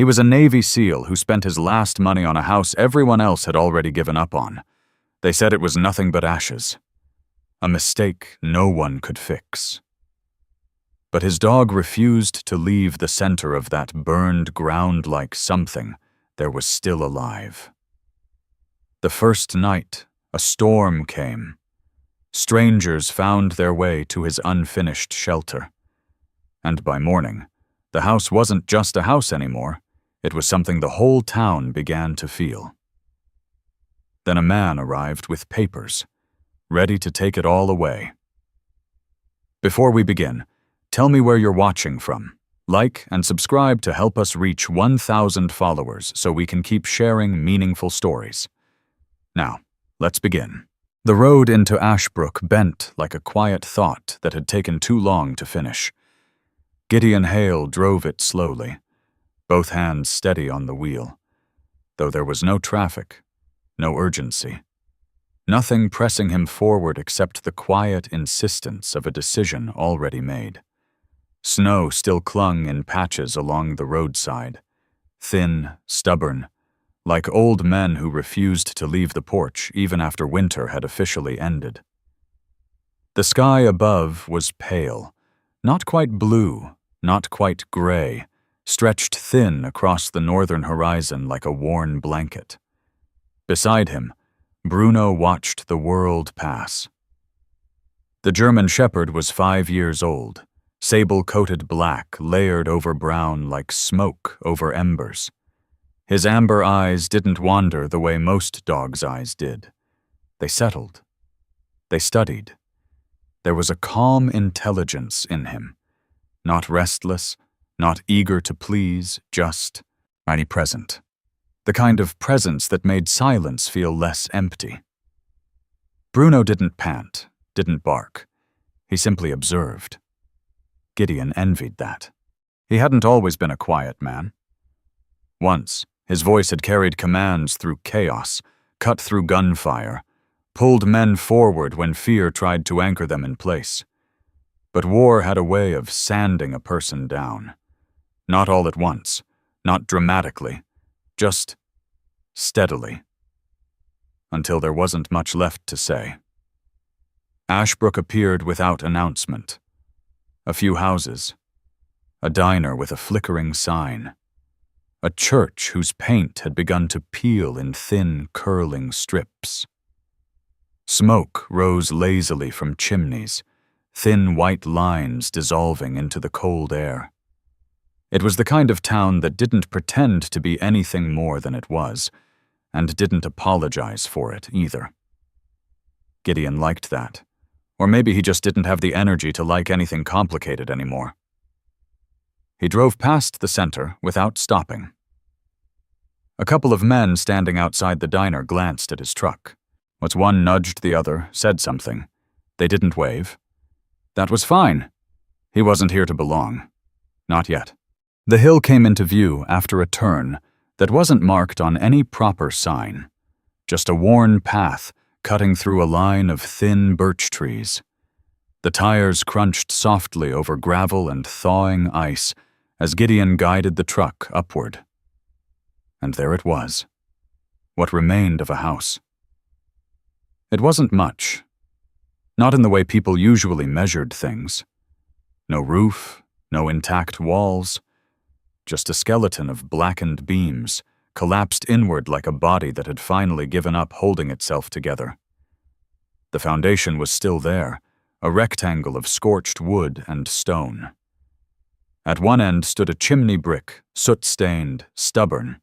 He was a Navy SEAL who spent his last money on a house everyone else had already given up on. They said it was nothing but ashes. A mistake no one could fix. But his dog refused to leave the center of that burned ground like something there was still alive. The first night, a storm came. Strangers found their way to his unfinished shelter. And by morning, the house wasn't just a house anymore. It was something the whole town began to feel. Then a man arrived with papers, ready to take it all away. Before we begin, tell me where you're watching from. Like and subscribe to help us reach 1,000 followers so we can keep sharing meaningful stories. Now, let's begin. The road into Ashbrook bent like a quiet thought that had taken too long to finish. Gideon Hale drove it slowly, both hands steady on the wheel, though there was no traffic, no urgency. Nothing pressing him forward except the quiet insistence of a decision already made. Snow still clung in patches along the roadside, thin, stubborn, like old men who refused to leave the porch even after winter had officially ended. The sky above was pale, not quite blue, not quite gray, stretched thin across the northern horizon like a worn blanket. Beside him, Bruno watched the world pass. The German Shepherd was 5 years old, sable-coated black layered over brown like smoke over embers. His amber eyes didn't wander the way most dogs' eyes did. They settled. They studied. There was a calm intelligence in him, not restless, not eager to please, just mighty present. The kind of presence that made silence feel less empty. Bruno didn't pant, didn't bark. He simply observed. Gideon envied that. He hadn't always been a quiet man. Once, his voice had carried commands through chaos, cut through gunfire, pulled men forward when fear tried to anchor them in place. But war had a way of sanding a person down. Not all at once, not dramatically, just steadily, until there wasn't much left to say. Ashbrook appeared without announcement. A few houses, a diner with a flickering sign, a church whose paint had begun to peel in thin, curling strips. Smoke rose lazily from chimneys, thin white lines dissolving into the cold air. It was the kind of town that didn't pretend to be anything more than it was, and didn't apologize for it either. Gideon liked that, or maybe he just didn't have the energy to like anything complicated anymore. He drove past the center without stopping. A couple of men standing outside the diner glanced at his truck. Once one nudged the other, said something. They didn't wave. That was fine. He wasn't here to belong. Not yet. The hill came into view after a turn that wasn't marked on any proper sign, just a worn path cutting through a line of thin birch trees. The tires crunched softly over gravel and thawing ice as Gideon guided the truck upward. And there it was, what remained of a house. It wasn't much, not in the way people usually measured things. No roof, no intact walls, just a skeleton of blackened beams, collapsed inward like a body that had finally given up holding itself together. The foundation was still there, a rectangle of scorched wood and stone. At one end stood a chimney brick, soot-stained, stubborn.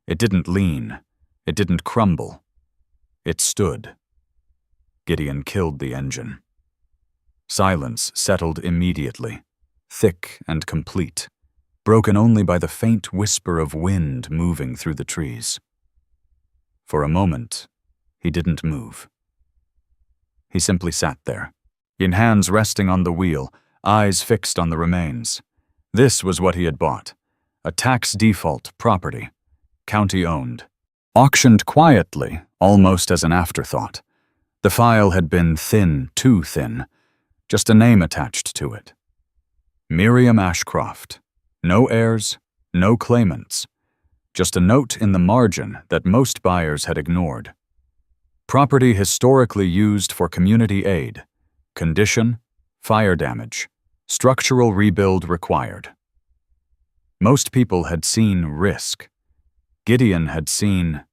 It didn't lean. It didn't crumble. It stood. Gideon killed the engine. Silence settled immediately, thick and complete, broken only by the faint whisper of wind moving through the trees. For a moment, he didn't move. He simply sat there, in hands resting on the wheel, eyes fixed on the remains. This was what he had bought, a tax default property, county-owned, auctioned quietly, almost as an afterthought. The file had been thin, too thin, just a name attached to it. Miriam Ashcroft. No heirs, no claimants, just a note in the margin that most buyers had ignored. Property historically used for community aid. Condition, fire damage. Structural rebuild required. Most people had seen risk. Gideon had seen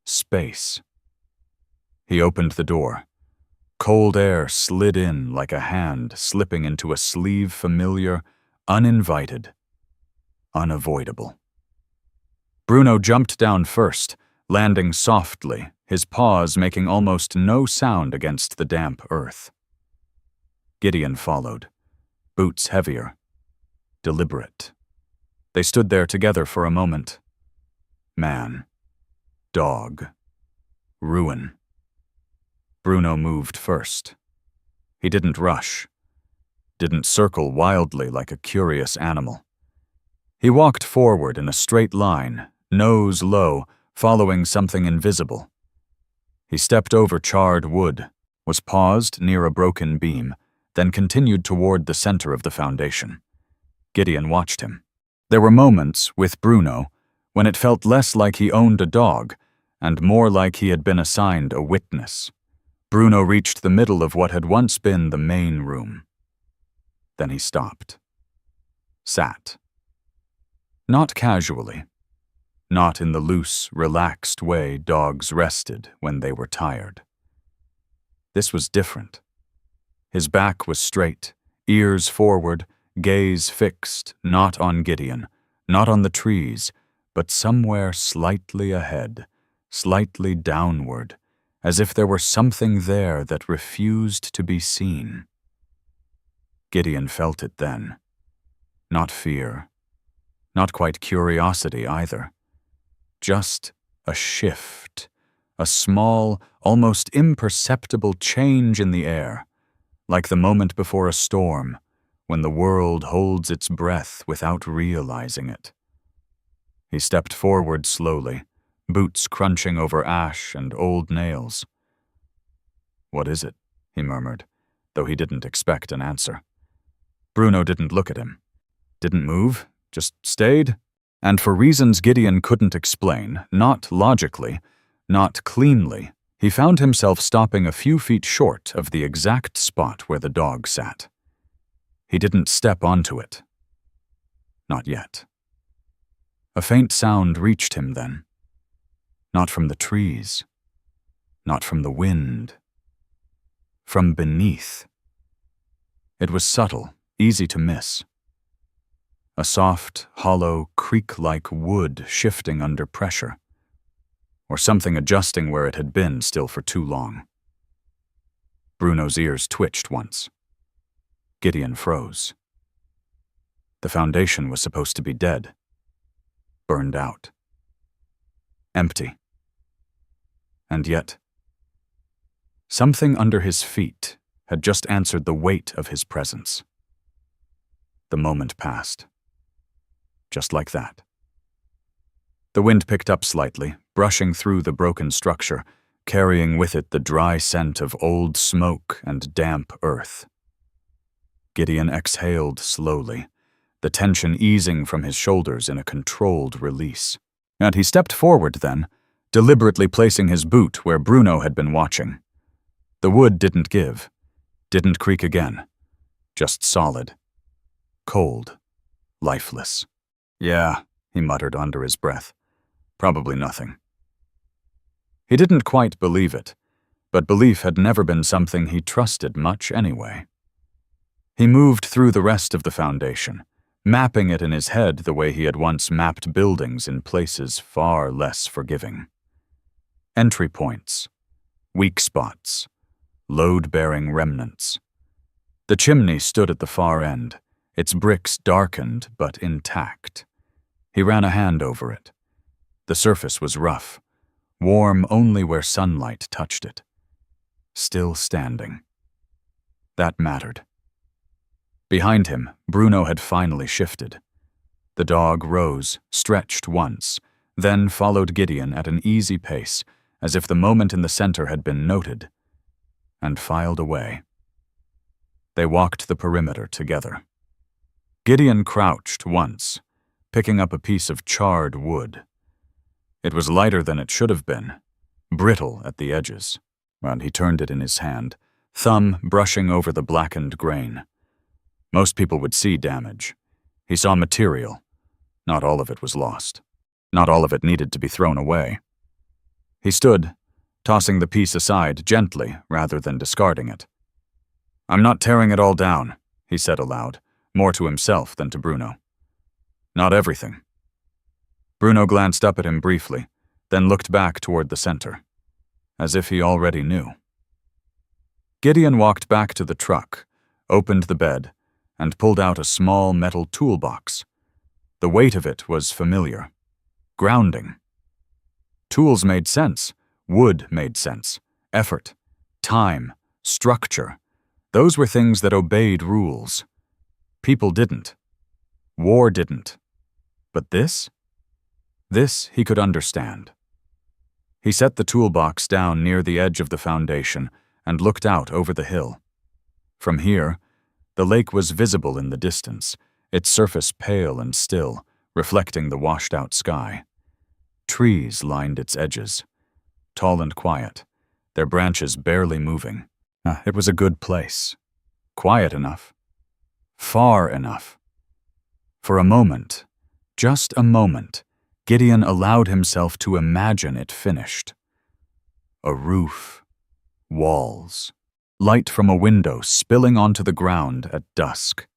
space. He opened the door. Cold air slid in like a hand slipping into a sleeve familiar, uninvited, unavoidable. Bruno jumped down first, landing softly, his paws making almost no sound against the damp earth. Gideon followed, boots heavier, deliberate. They stood there together for a moment. Man, dog, ruin. Bruno moved first. He didn't rush, didn't circle wildly like a curious animal. He walked forward in a straight line, nose low, following something invisible. He stepped over charred wood, was paused near a broken beam, then continued toward the center of the foundation. Gideon watched him. There were moments, with Bruno, when it felt less like he owned a dog, and more like he had been assigned a witness. Bruno reached the middle of what had once been the main room. Then he stopped. Sat. Not casually. Not in the loose, relaxed way dogs rested when they were tired. This was different. His back was straight, ears forward, gaze fixed, not on Gideon, not on the trees, but somewhere slightly ahead, slightly downward, as if there were something there that refused to be seen. Gideon felt it then. Not fear. Not quite curiosity either. Just a shift, a small, almost imperceptible change in the air, like the moment before a storm, when the world holds its breath without realizing it. He stepped forward slowly, boots crunching over ash and old nails. "What is it?" he murmured, though he didn't expect an answer. Bruno didn't look at him. Didn't move, just stayed. And for reasons Gideon couldn't explain, not logically, not cleanly, he found himself stopping a few feet short of the exact spot where the dog sat. He didn't step onto it. Not yet. A faint sound reached him then. Not from the trees. Not from the wind. From beneath. It was subtle, easy to miss. A soft, hollow, creak-like wood shifting under pressure, or something adjusting where it had been still for too long. Bruno's ears twitched once. Gideon froze. The foundation was supposed to be dead. Burned out. Empty. And yet, something under his feet had just answered the weight of his presence. The moment passed. Just like that. The wind picked up slightly, brushing through the broken structure, carrying with it the dry scent of old smoke and damp earth. Gideon exhaled slowly, the tension easing from his shoulders in a controlled release. And he stepped forward then, deliberately placing his boot where Bruno had been watching. The wood didn't give, didn't creak again, just solid, cold, lifeless. "Yeah," he muttered under his breath. "Probably nothing." He didn't quite believe it, but belief had never been something he trusted much anyway. He moved through the rest of the foundation, mapping it in his head the way he had once mapped buildings in places far less forgiving. Entry points, weak spots, load-bearing remnants. The chimney stood at the far end, its bricks darkened but intact. He ran a hand over it. The surface was rough, warm only where sunlight touched it. Still standing. That mattered. Behind him, Bruno had finally shifted. The dog rose, stretched once, then followed Gideon at an easy pace, as if the moment in the center had been noted, and filed away. They walked the perimeter together. Gideon crouched once, picking up a piece of charred wood. It was lighter than it should have been, brittle at the edges, and he turned it in his hand, thumb brushing over the blackened grain. Most people would see damage. He saw material. Not all of it was lost. Not all of it needed to be thrown away. He stood, tossing the piece aside gently rather than discarding it. "I'm not tearing it all down," he said aloud, more to himself than to Bruno. "Not everything." Bruno glanced up at him briefly, then looked back toward the center, as if he already knew. Gideon walked back to the truck, opened the bed, and pulled out a small metal toolbox. The weight of it was familiar. Grounding. Tools made sense. Wood made sense. Effort. Time. Structure. Those were things that obeyed rules. People didn't. War didn't. But this? This he could understand. He set the toolbox down near the edge of the foundation and looked out over the hill. From here, the lake was visible in the distance, its surface pale and still, reflecting the washed-out sky. Trees lined its edges, tall and quiet, their branches barely moving. It was a good place. Quiet enough. Far enough. For a moment, just a moment, Gideon allowed himself to imagine it finished. A roof. Walls. Light from a window spilling onto the ground at dusk.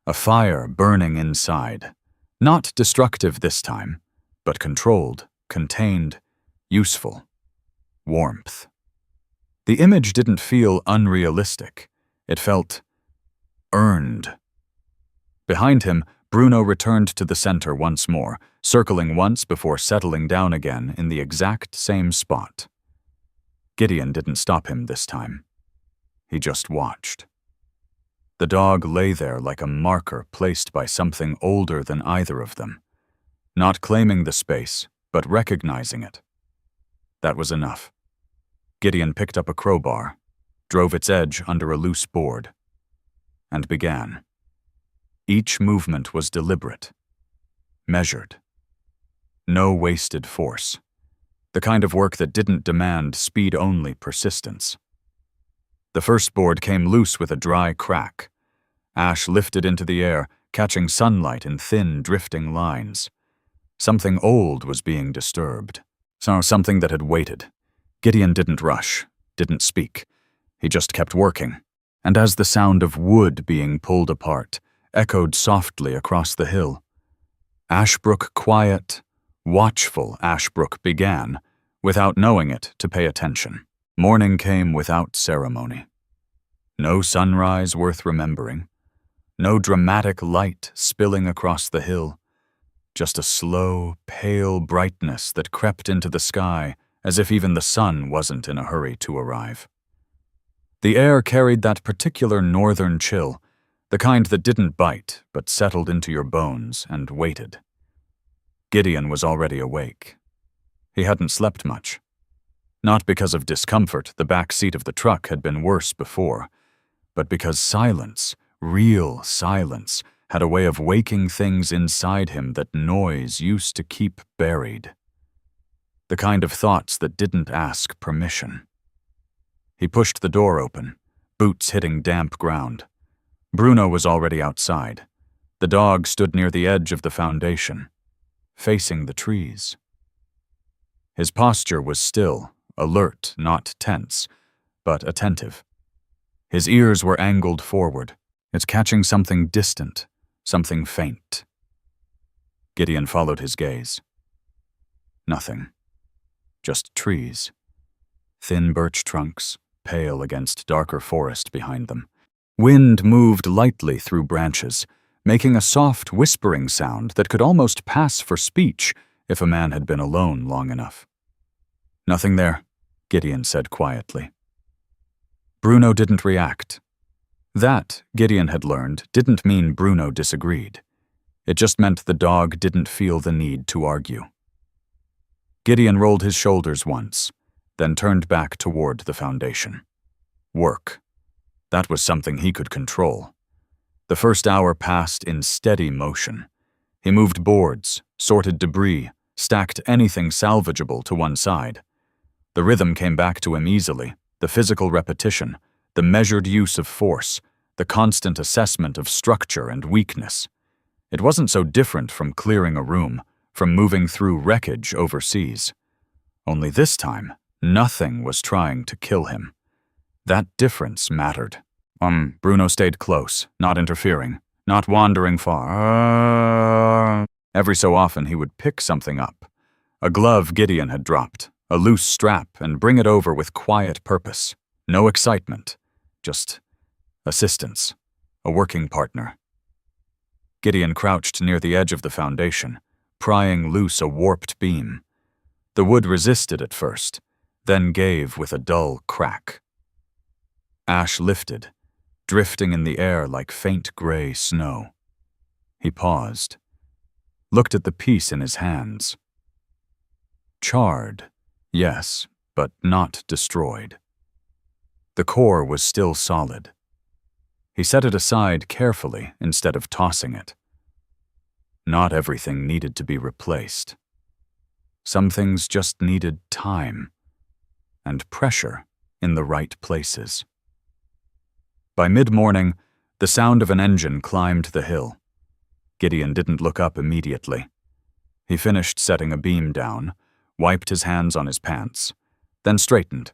A fire burning inside. Not destructive this time, but controlled, contained, useful. Warmth. The image didn't feel unrealistic. It felt earned. Behind him, Bruno returned to the center once more, circling once before settling down again in the exact same spot. Gideon didn't stop him this time. He just watched. The dog lay there like a marker placed by something older than either of them, not claiming the space, but recognizing it. That was enough. Gideon picked up a crowbar, drove its edge under a loose board, and began. Each movement was deliberate, measured. No wasted force. The kind of work that didn't demand speed-only persistence. The first board came loose with a dry crack. Ash lifted into the air, catching sunlight in thin, drifting lines. Something old was being disturbed. Something that had waited. Gideon didn't rush, didn't speak. He just kept working. And as the sound of wood being pulled apart echoed softly across the hill, Ashbrook quiet, watchful Ashbrook began, without knowing it, to pay attention. Morning came without ceremony. No sunrise worth remembering. No dramatic light spilling across the hill. Just a slow, pale brightness that crept into the sky as if even the sun wasn't in a hurry to arrive. The air carried that particular northern chill, the kind that didn't bite but settled into your bones and waited. Gideon was already awake. He hadn't slept much. Not because of discomfort, the back seat of the truck had been worse before, but because silence, real silence, had a way of waking things inside him that noise used to keep buried. The kind of thoughts that didn't ask permission. He pushed the door open, boots hitting damp ground. Bruno was already outside. The dog stood near the edge of the foundation, facing the trees. His posture was still, alert, not tense, but attentive. His ears were angled forward, it's catching something distant, something faint. Gideon followed his gaze. Nothing. Just trees. Thin birch trunks, pale against darker forest behind them. Wind moved lightly through branches, making a soft whispering sound that could almost pass for speech if a man had been alone long enough. "Nothing there," Gideon said quietly. Bruno didn't react. That, Gideon had learned, didn't mean Bruno disagreed. It just meant the dog didn't feel the need to argue. Gideon rolled his shoulders once, then turned back toward the foundation. Work. That was something he could control. The first hour passed in steady motion. He moved boards, sorted debris, stacked anything salvageable to one side. The rhythm came back to him easily, the physical repetition, the measured use of force, the constant assessment of structure and weakness. It wasn't so different from clearing a room, from moving through wreckage overseas. Only this time, nothing was trying to kill him. That difference mattered. Bruno stayed close, not interfering, not wandering far. Every so often he would pick something up. A glove Gideon had dropped, a loose strap, and bring it over with quiet purpose. No excitement, just assistance, a working partner. Gideon crouched near the edge of the foundation, prying loose a warped beam. The wood resisted at first, then gave with a dull crack. Ash lifted, drifting in the air like faint gray snow. He paused, looked at the piece in his hands. Charred, yes, but not destroyed. The core was still solid. He set it aside carefully instead of tossing it. Not everything needed to be replaced. Some things just needed time and pressure in the right places. By mid-morning, the sound of an engine climbed the hill. Gideon didn't look up immediately. He finished setting a beam down, wiped his hands on his pants, then straightened.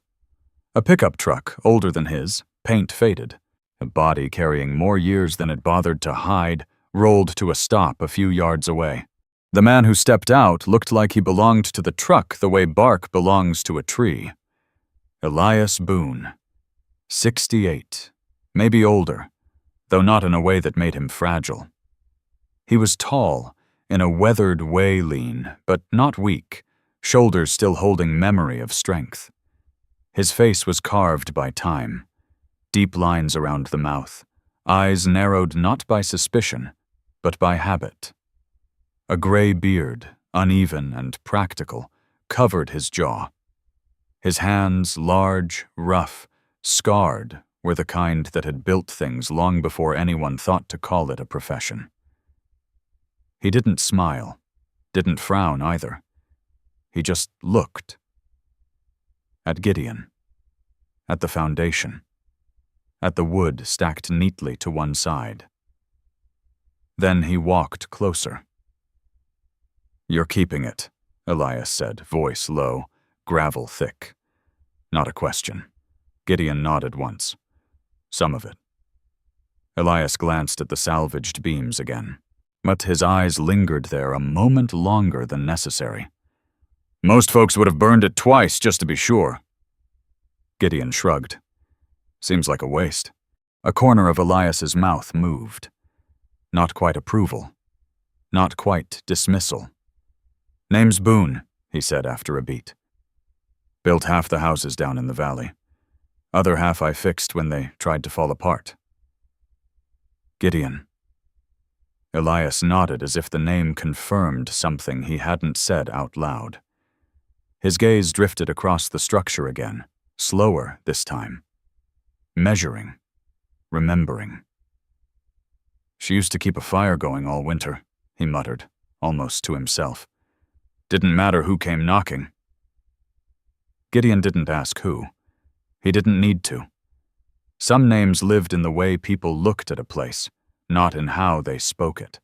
A pickup truck, older than his, paint faded, a body carrying more years than it bothered to hide, rolled to a stop a few yards away. The man who stepped out looked like he belonged to the truck the way bark belongs to a tree. Elias Boone. 68. Maybe older, though not in a way that made him fragile. He was tall, in a weathered way lean, but not weak, shoulders still holding memory of strength. His face was carved by time, deep lines around the mouth, eyes narrowed not by suspicion, but by habit. A gray beard, uneven and practical, covered his jaw. His hands, large, rough, scarred, were the kind that had built things long before anyone thought to call it a profession. He didn't smile, didn't frown either. He just looked. At Gideon. At the foundation. At the wood stacked neatly to one side. Then he walked closer. "You're keeping it," Elias said, voice low, gravel thick. Not a question. Gideon nodded once. Some of it. Elias glanced at the salvaged beams again, but his eyes lingered there a moment longer than necessary. "Most folks would have burned it twice just to be sure." Gideon shrugged. "Seems like a waste." A corner of Elias's mouth moved. Not quite approval. Not quite dismissal. "Name's Boone," he said after a beat. "Built half the houses down in the valley. Other half I fixed when they tried to fall apart." Gideon. Elias nodded as if the name confirmed something he hadn't said out loud. His gaze drifted across the structure again, slower this time. Measuring. Remembering. "She used to keep a fire going all winter," he muttered, almost to himself. "Didn't matter who came knocking." Gideon didn't ask who. He didn't need to. Some names lived in the way people looked at a place, not in how they spoke it.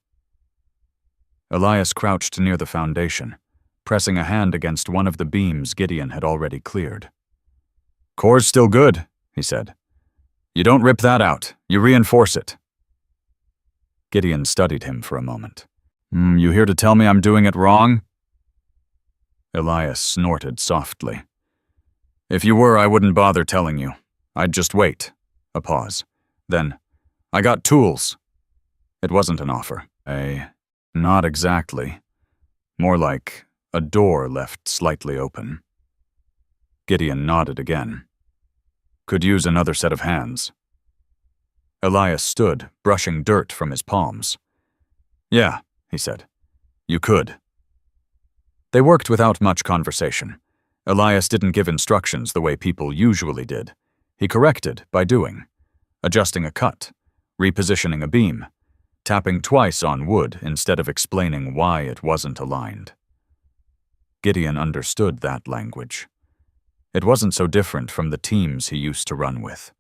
Elias crouched near the foundation, pressing a hand against one of the beams Gideon had already cleared. "Core's still good," he said. "You don't rip that out, you reinforce it." Gideon studied him for a moment. You here to tell me I'm doing it wrong?" Elias snorted softly. "If you were, I wouldn't bother telling you. I'd just wait." A pause. Then, "I got tools." It wasn't an offer. Not exactly. More like a door left slightly open. Gideon nodded again. "Could use another set of hands." Elias stood, brushing dirt from his palms. "Yeah," he said. "You could." They worked without much conversation. Elias didn't give instructions the way people usually did. He corrected by doing. Adjusting a cut, repositioning a beam, tapping twice on wood instead of explaining why it wasn't aligned. Gideon understood that language. It wasn't so different from the teams he used to run with.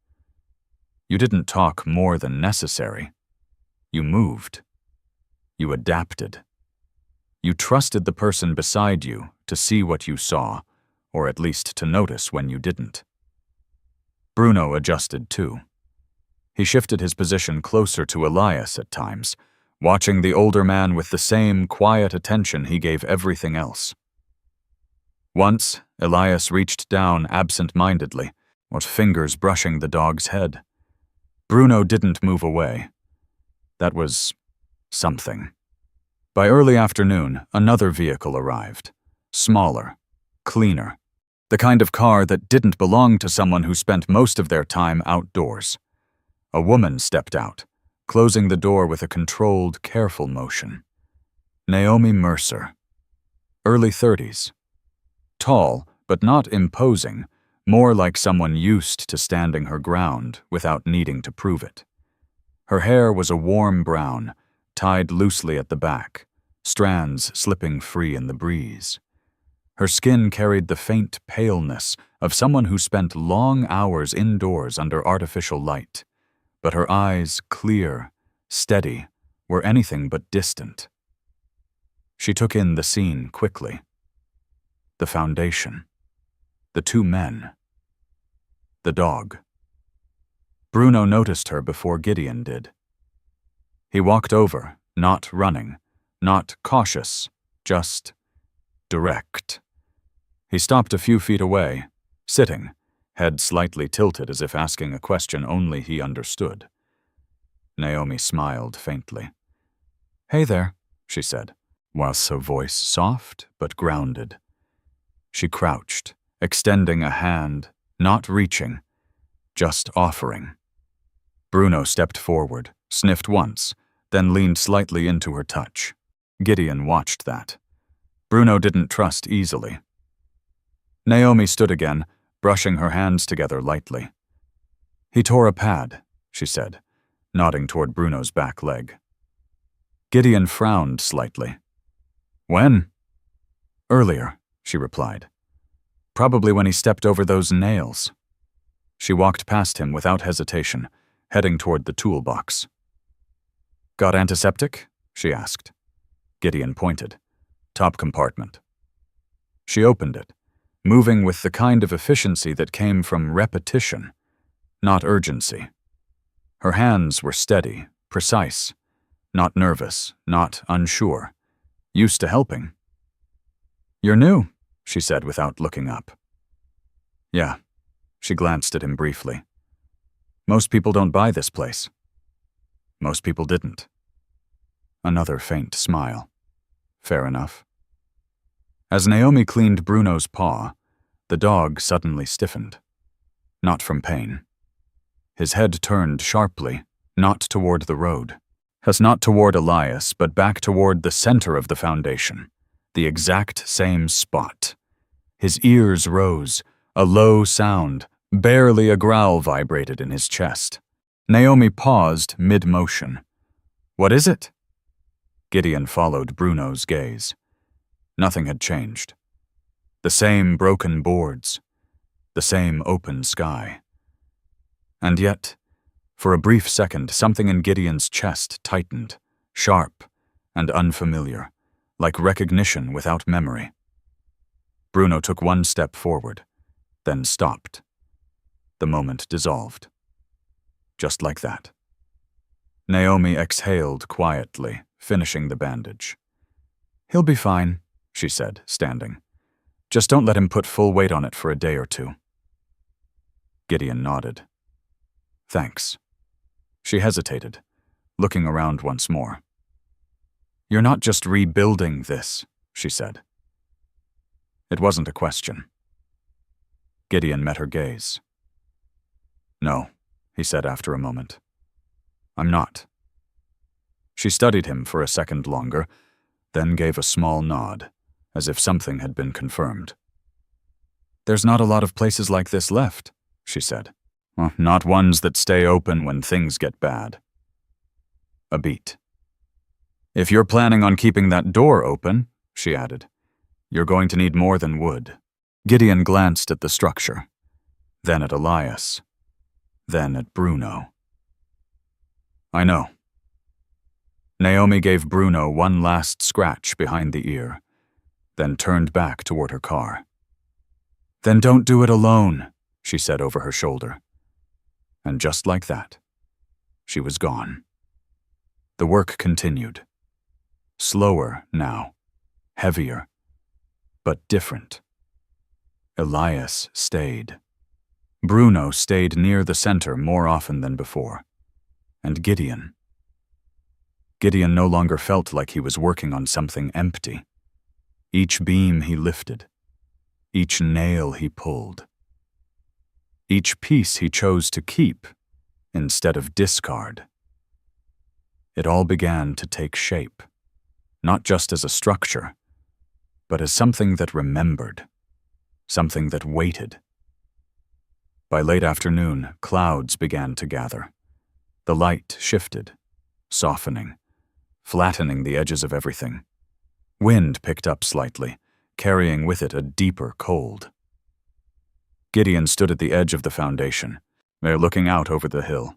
You didn't talk more than necessary. You moved. You adapted. You trusted the person beside you to see what you saw, or at least to notice when you didn't. Bruno adjusted too. He shifted his position closer to Elias at times, watching the older man with the same quiet attention he gave everything else. Once, Elias reached down absent-mindedly, with fingers brushing the dog's head. Bruno didn't move away. That was something. By early afternoon, another vehicle arrived. Smaller, cleaner. The kind of car that didn't belong to someone who spent most of their time outdoors. A woman stepped out, closing the door with a controlled, careful motion. Naomi Mercer. Early 30s. Tall, but not imposing, more like someone used to standing her ground without needing to prove it. Her hair was a warm brown, tied loosely at the back, strands slipping free in the breeze. Her skin carried the faint paleness of someone who spent long hours indoors under artificial light, but her eyes, clear, steady, were anything but distant. She took in the scene quickly. The foundation. The two men. The dog. Bruno noticed her before Gideon did. He walked over, not running, not cautious, just direct. He stopped a few feet away, sitting, head slightly tilted as if asking a question only he understood. Naomi smiled faintly. "Hey there," she said, whilst her voice soft but grounded. She crouched, extending a hand, not reaching, just offering. Bruno stepped forward, sniffed once, then leaned slightly into her touch. Gideon watched that. Bruno didn't trust easily. Naomi stood again, brushing her hands together lightly. "He tore a pad," she said, nodding toward Bruno's back leg. Gideon frowned slightly. "When?" "Earlier," she replied. "Probably when he stepped over those nails." She walked past him without hesitation, heading toward the toolbox. "Got antiseptic?" she asked. Gideon pointed. "Top compartment." She opened it, moving with the kind of efficiency that came from repetition, not urgency. Her hands were steady, precise, not nervous, not unsure, used to helping. "You're new," she said without looking up. "Yeah," she glanced at him briefly. "Most people don't buy this place." Most people didn't. Another faint smile. Fair enough. As Naomi cleaned Bruno's paw, the dog suddenly stiffened. Not from pain. His head turned sharply, not toward the road. Not toward Elias, but back toward the center of the foundation. The exact same spot. His ears rose, a low sound, barely a growl vibrated in his chest. Naomi paused mid-motion. "What is it?" Gideon followed Bruno's gaze. Nothing had changed. The same broken boards, the same open sky. And yet, for a brief second, something in Gideon's chest tightened, sharp and unfamiliar, like recognition without memory. Bruno took one step forward, then stopped. The moment dissolved. Just like that. Naomi exhaled quietly, finishing the bandage. "He'll be fine," she said, standing. "Just don't let him put full weight on it for a day or two." Gideon nodded. "Thanks." She hesitated, looking around once more. "You're not just rebuilding this," she said. It wasn't a question. Gideon met her gaze. "No," he said after a moment. "I'm not." She studied him for a second longer, then gave a small nod, as if something had been confirmed. "There's not a lot of places like this left," she said. "Well, not ones that stay open when things get bad." A beat. "If you're planning on keeping that door open," she added, You're going to need more than wood. Gideon glanced at the structure, then at Elias, then at Bruno. I know. Naomi gave Bruno one last scratch behind the ear, then turned back toward her car. Then don't do it alone, she said over her shoulder. And just like that, she was gone. The work continued. Slower now, heavier, but different. Elias stayed. Bruno stayed near the center more often than before. And Gideon no longer felt like he was working on something empty. Each beam he lifted, each nail he pulled, each piece he chose to keep instead of discard. It all began to take shape, not just as a structure, but as something that remembered, something that waited. By late afternoon, clouds began to gather. The light shifted, softening, flattening the edges of everything. Wind picked up slightly, carrying with it a deeper cold. Gideon stood at the edge of the foundation, there looking out over the hill.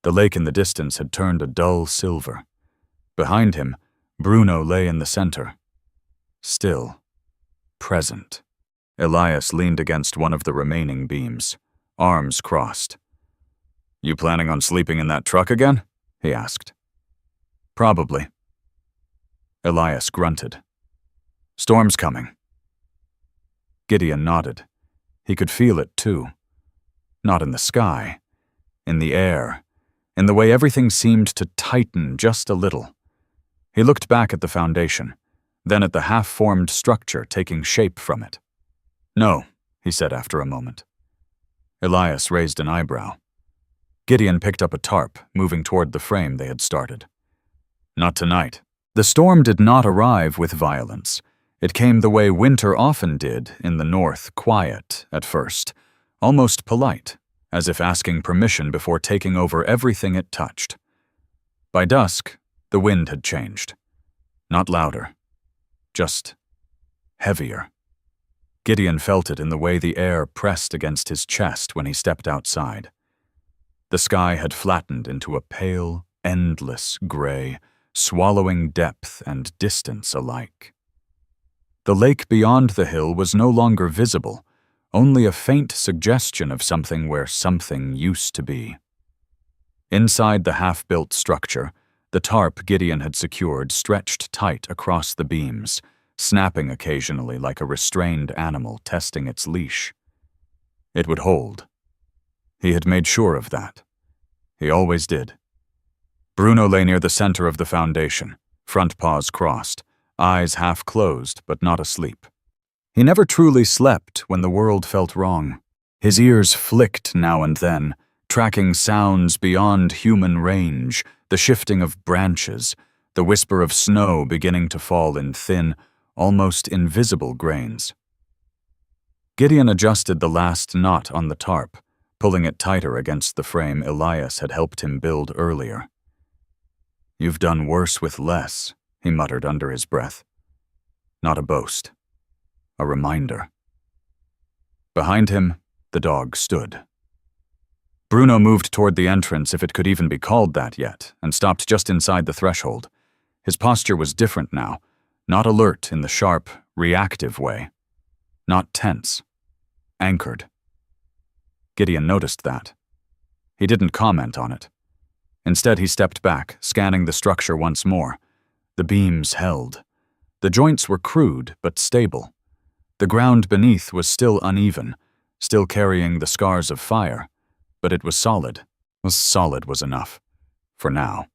The lake in the distance had turned a dull silver. Behind him, Bruno lay in the center. Still, present. Elias leaned against one of the remaining beams, arms crossed. You planning on sleeping in that truck again? He asked. Probably. Elias grunted. Storm's coming. Gideon nodded. He could feel it too. Not in the sky, in the air, in the way everything seemed to tighten just a little. He looked back at the foundation, then at the half-formed structure taking shape from it. No, he said after a moment. Elias raised an eyebrow. Gideon picked up a tarp, moving toward the frame they had started. Not tonight. The storm did not arrive with violence. It came the way winter often did in the north, quiet at first, almost polite, as if asking permission before taking over everything it touched. By dusk, the wind had changed. Not louder, just heavier. Gideon felt it in the way the air pressed against his chest when he stepped outside. The sky had flattened into a pale, endless gray, swallowing depth and distance alike. The lake beyond the hill was no longer visible, only a faint suggestion of something where something used to be. Inside the half-built structure, the tarp Gideon had secured stretched tight across the beams, snapping occasionally like a restrained animal testing its leash. It would hold. He had made sure of that. He always did. Bruno lay near the center of the foundation, front paws crossed, eyes half closed but not asleep. He never truly slept when the world felt wrong. His ears flicked now and then, tracking sounds beyond human range, the shifting of branches, the whisper of snow beginning to fall in thin, almost invisible grains. Gideon adjusted the last knot on the tarp, pulling it tighter against the frame Elias had helped him build earlier. You've done worse with less, he muttered under his breath. Not a boast. A reminder. Behind him, the dog stood. Bruno moved toward the entrance, if it could even be called that yet, and stopped just inside the threshold. His posture was different now, not alert in the sharp, reactive way. Not tense. Anchored. Gideon noticed that. He didn't comment on it. Instead, he stepped back, scanning the structure once more. The beams held. The joints were crude but stable. The ground beneath was still uneven, still carrying the scars of fire, but it was solid. Solid was enough. For now.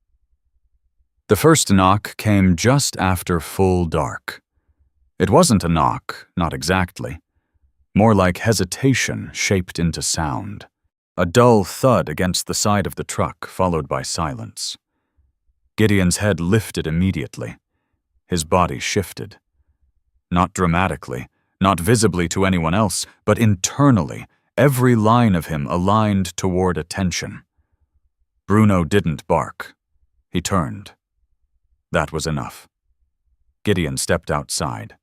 The first knock came just after full dark. It wasn't a knock, not exactly. More like hesitation shaped into sound. A dull thud against the side of the truck, followed by silence. Gideon's head lifted immediately. His body shifted. Not dramatically, not visibly to anyone else, but internally, every line of him aligned toward attention. Bruno didn't bark. He turned. That was enough. Gideon stepped outside.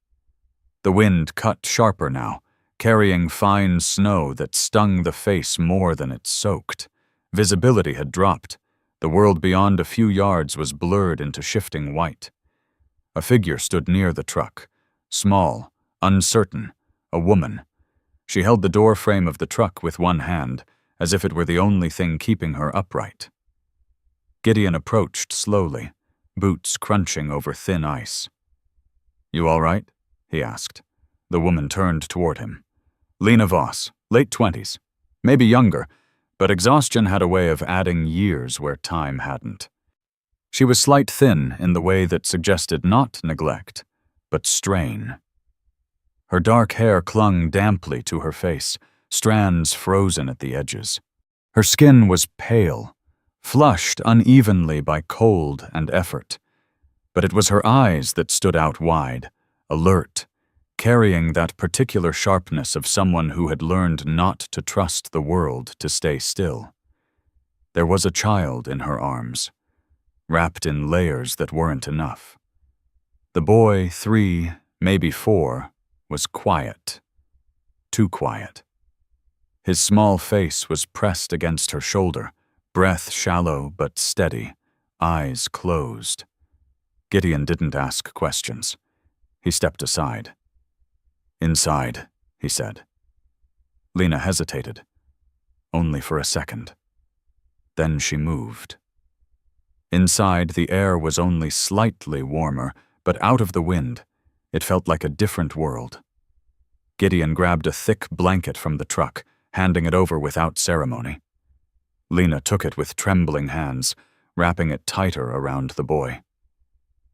The wind cut sharper now, carrying fine snow that stung the face more than it soaked. Visibility had dropped. The world beyond a few yards was blurred into shifting white. A figure stood near the truck, small, uncertain, a woman. She held the door frame of the truck with one hand, as if it were the only thing keeping her upright. Gideon approached slowly, boots crunching over thin ice. "You all right?" he asked. The woman turned toward him. Lena Voss, late 20s, maybe younger, but exhaustion had a way of adding years where time hadn't. She was slight thin in the way that suggested not neglect, but strain. Her dark hair clung damply to her face, strands frozen at the edges. Her skin was pale, flushed unevenly by cold and effort, but it was her eyes that stood out wide, alert, carrying that particular sharpness of someone who had learned not to trust the world to stay still. There was a child in her arms, wrapped in layers that weren't enough. The boy, 3, maybe 4, was quiet. Too quiet. His small face was pressed against her shoulder, breath shallow but steady, eyes closed. Gideon didn't ask questions. He stepped aside. "Inside," he said. Lena hesitated, only for a second. Then she moved. Inside, the air was only slightly warmer, but out of the wind, it felt like a different world. Gideon grabbed a thick blanket from the truck, handing it over without ceremony. Lena took it with trembling hands, wrapping it tighter around the boy.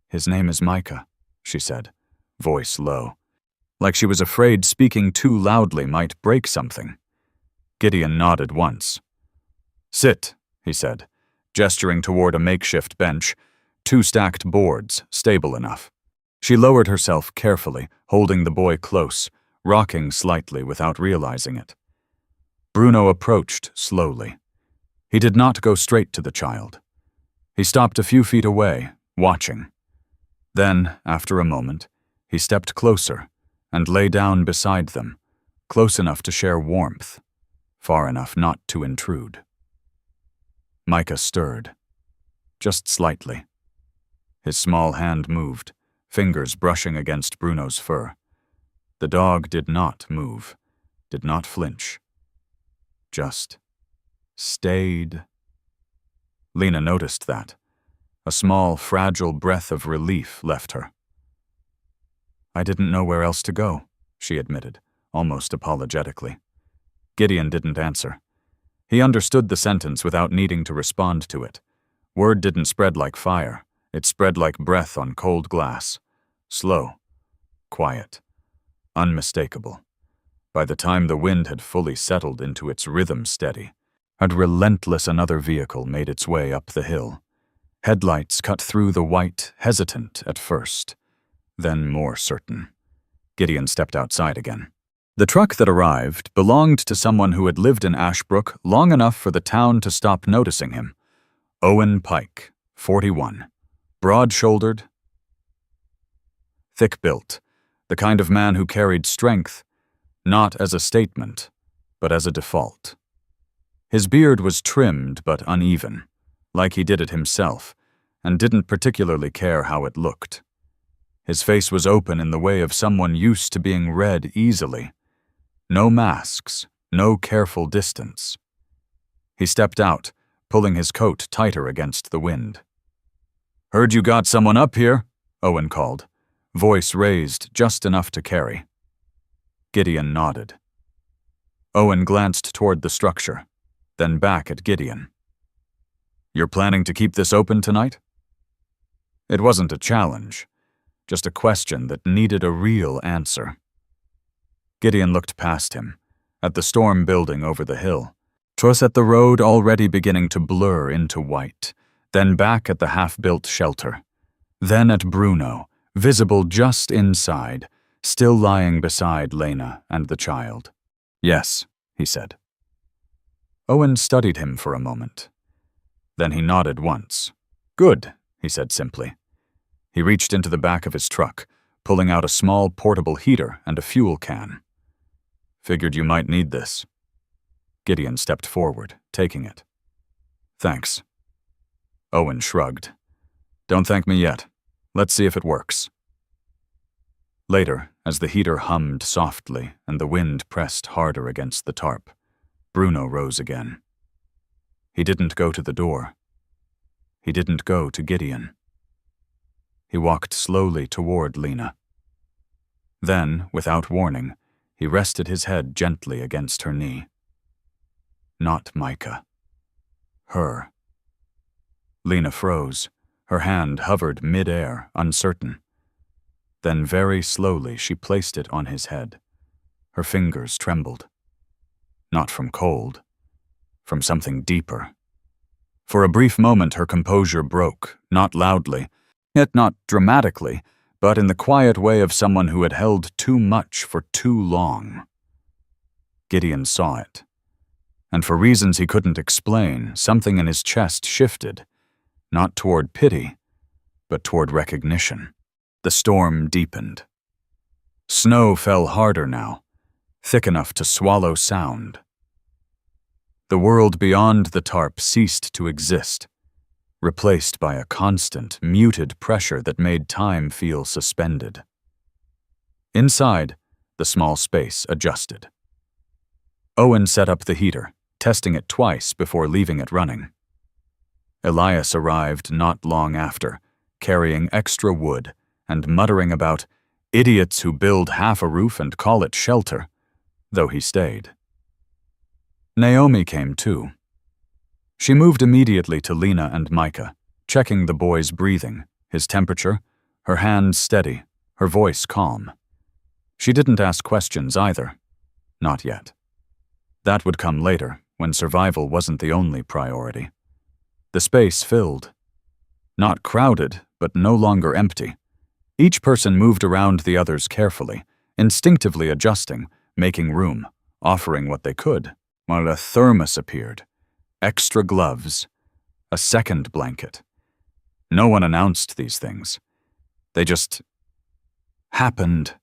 "His name is Micah," she said, voice low, like she was afraid speaking too loudly might break something. Gideon nodded once. "Sit," he said, gesturing toward a makeshift bench, 2 stacked boards, stable enough. She lowered herself carefully, holding the boy close, rocking slightly without realizing it. Bruno approached slowly. He did not go straight to the child. He stopped a few feet away, watching. Then, after a moment, he stepped closer and lay down beside them, close enough to share warmth, far enough not to intrude. Micah stirred, just slightly. His small hand moved, fingers brushing against Bruno's fur. The dog did not move, did not flinch. Just stayed. Lena noticed that. A small, fragile breath of relief left her. "I didn't know where else to go," she admitted, almost apologetically. Gideon didn't answer. He understood the sentence without needing to respond to it. Word didn't spread like fire. It spread like breath on cold glass. Slow, quiet, unmistakable. By the time the wind had fully settled into its rhythm steady, and relentless another vehicle made its way up the hill. Headlights cut through the white, hesitant at first, then more certain. Gideon stepped outside again. The truck that arrived belonged to someone who had lived in Ashbrook long enough for the town to stop noticing him. Owen Pike, 41. Broad-shouldered, thick-built, the kind of man who carried strength, not as a statement, but as a default. His beard was trimmed but uneven, like he did it himself, and didn't particularly care how it looked. His face was open in the way of someone used to being read easily. No masks, no careful distance. He stepped out, pulling his coat tighter against the wind. "Heard you got someone up here," Owen called, voice raised just enough to carry. Gideon nodded. Owen glanced toward the structure, then back at Gideon. "You're planning to keep this open tonight?" It wasn't a challenge, just a question that needed a real answer. Gideon looked past him, at the storm building over the hill, twas at the road already beginning to blur into white, then back at the half-built shelter, then at Bruno, visible just inside, still lying beside Lena and the child. "Yes," he said. Owen studied him for a moment. Then he nodded once. "Good," he said simply. He reached into the back of his truck, pulling out a small portable heater and a fuel can. Figured you might need this. Gideon stepped forward, taking it. Thanks. Owen shrugged. Don't thank me yet. Let's see if it works. Later, as the heater hummed softly and the wind pressed harder against the tarp, Bruno rose again. He didn't go to the door. He didn't go to Gideon. He walked slowly toward Lena. Then, without warning, he rested his head gently against her knee. Not Micah. Her. Lena froze. Her hand hovered mid-air, uncertain. Then very slowly she placed it on his head. Her fingers trembled. Not from cold. From something deeper. For a brief moment her composure broke, not loudly, yet not dramatically, but in the quiet way of someone who had held too much for too long. Gideon saw it. And for reasons he couldn't explain, something in his chest shifted, not toward pity, but toward recognition. The storm deepened. Snow fell harder now, thick enough to swallow sound. The world beyond the tarp ceased to exist, replaced by a constant, muted pressure that made time feel suspended. Inside, the small space adjusted. Owen set up the heater, testing it twice before leaving it running. Elias arrived not long after, carrying extra wood and muttering about idiots who build half a roof and call it shelter, though he stayed. Naomi came too. She moved immediately to Lena and Micah, checking the boy's breathing, his temperature, her hands steady, her voice calm. She didn't ask questions either. Not yet. That would come later, when survival wasn't the only priority. The space filled. Not crowded, but no longer empty. Each person moved around the others carefully, instinctively adjusting, making room, offering what they could, while a thermos appeared. Extra gloves. A second blanket. No one announced these things. They just happened.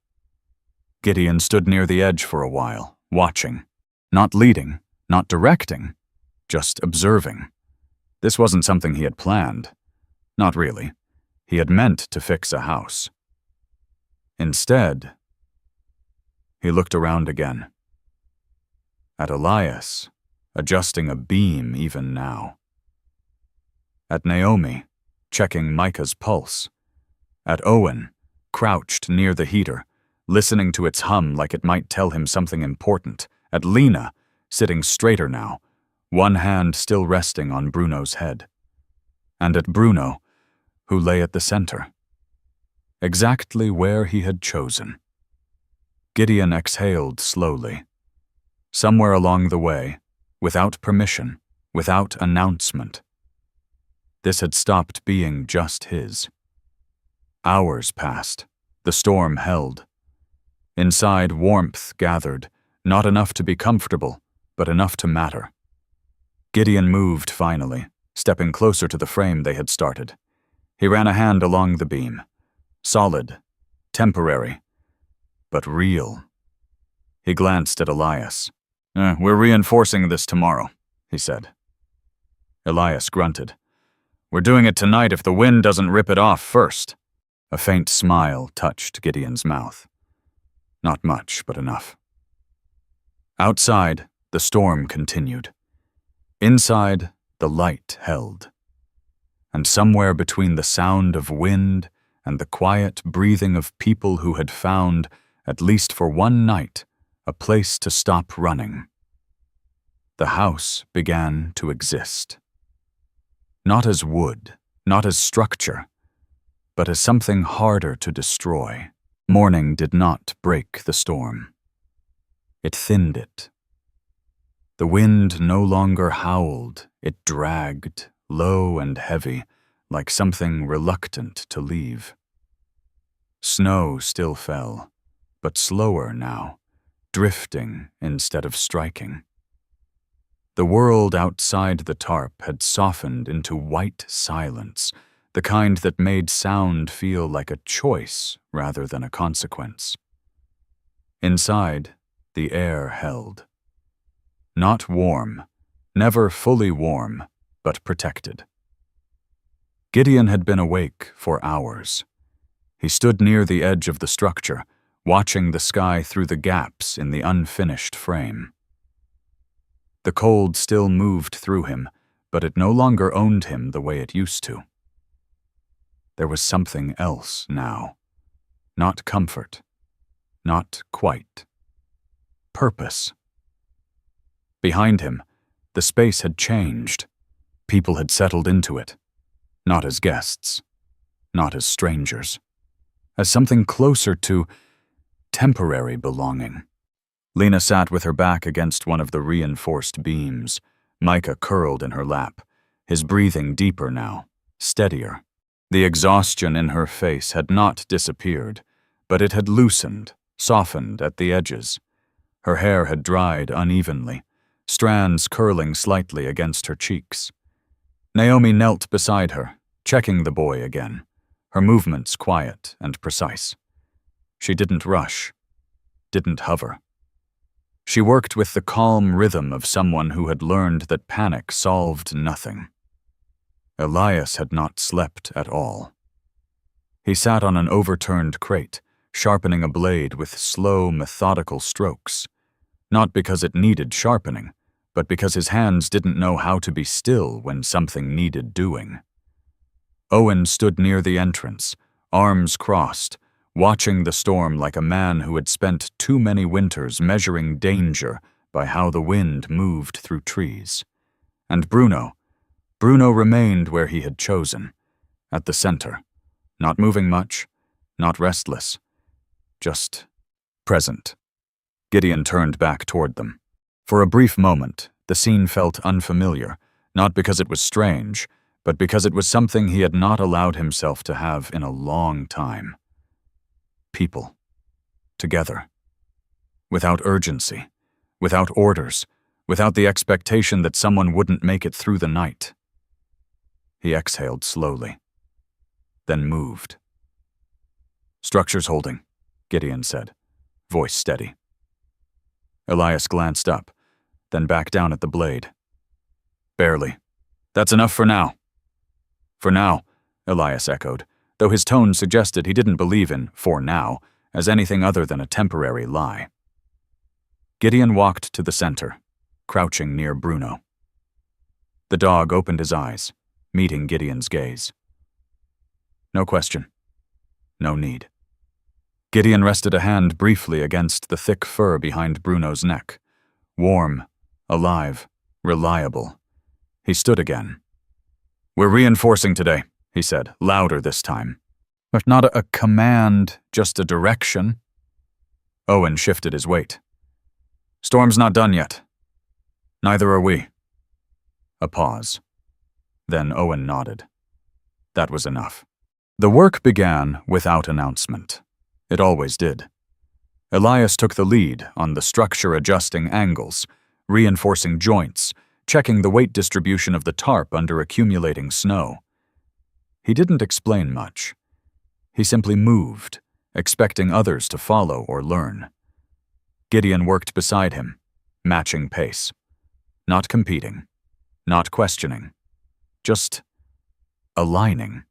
Gideon stood near the edge for a while, watching. Not leading, not directing, just observing. This wasn't something he had planned. Not really. He had meant to fix a house. Instead, he looked around again. At Elias, adjusting a beam even now. At Naomi, checking Micah's pulse. At Owen, crouched near the heater, listening to its hum like it might tell him something important. At Lena, sitting straighter now, one hand still resting on Bruno's head. And at Bruno, who lay at the center. Exactly where he had chosen. Gideon exhaled slowly. Somewhere along the way, without permission, without announcement. This had stopped being just his. Hours passed. The storm held. Inside, warmth gathered, not enough to be comfortable, but enough to matter. Gideon moved finally, stepping closer to the frame they had started. He ran a hand along the beam. Solid, temporary, but real. He glanced at Elias. We're reinforcing this tomorrow, he said. Elias grunted. We're doing it tonight if the wind doesn't rip it off first. A faint smile touched Gideon's mouth. Not much, but enough. Outside, the storm continued. Inside, the light held. And somewhere between the sound of wind and the quiet breathing of people who had found, at least for one night, a place to stop running. The house began to exist. Not as wood, not as structure, but as something harder to destroy. Morning did not break the storm. It thinned it. The wind no longer howled, it dragged, low and heavy, like something reluctant to leave. Snow still fell, but slower now, drifting instead of striking. The world outside the tarp had softened into white silence, the kind that made sound feel like a choice rather than a consequence. Inside, the air held. Not warm, never fully warm, but protected. Gideon had been awake for hours. He stood near the edge of the structure, watching the sky through the gaps in the unfinished frame. The cold still moved through him, but it no longer owned him the way it used to. There was something else now. Not comfort. Not quite. Purpose. Behind him, the space had changed. People had settled into it. Not as guests. Not as strangers. As something closer to temporary belonging. Lena sat with her back against one of the reinforced beams. Micah curled in her lap, his breathing deeper now, steadier. The exhaustion in her face had not disappeared, but it had loosened, softened at the edges. Her hair had dried unevenly, strands curling slightly against her cheeks. Naomi knelt beside her, checking the boy again, her movements quiet and precise. She didn't rush, didn't hover. She worked with the calm rhythm of someone who had learned that panic solved nothing. Elias had not slept at all. He sat on an overturned crate, sharpening a blade with slow, methodical strokes. Not because it needed sharpening, but because his hands didn't know how to be still when something needed doing. Owen stood near the entrance, arms crossed, watching the storm like a man who had spent too many winters measuring danger by how the wind moved through trees. And Bruno remained where he had chosen, at the center, not moving much, not restless, just present. Gideon turned back toward them. For a brief moment, the scene felt unfamiliar, not because it was strange, but because it was something he had not allowed himself to have in a long time. People. Together. Without urgency. Without orders. Without the expectation that someone wouldn't make it through the night. He exhaled slowly. Then moved. "Structure's holding," Gideon said, voice steady. Elias glanced up, then back down at the blade. "Barely. That's enough for now." "For now," Elias echoed, though his tone suggested he didn't believe in "for now" as anything other than a temporary lie. Gideon walked to the center, crouching near Bruno. The dog opened his eyes, meeting Gideon's gaze. No question. No need. Gideon rested a hand briefly against the thick fur behind Bruno's neck. Warm, alive, reliable. He stood again. "We're reinforcing today," he said, louder this time. But not a command, just a direction. Owen shifted his weight. "Storm's not done yet." "Neither are we." A pause. Then Owen nodded. That was enough. The work began without announcement. It always did. Elias took the lead on the structure-adjusting angles, reinforcing joints, checking the weight distribution of the tarp under accumulating snow. He didn't explain much. He simply moved, expecting others to follow or learn. Gideon worked beside him, matching pace. Not competing. Not questioning. Just aligning.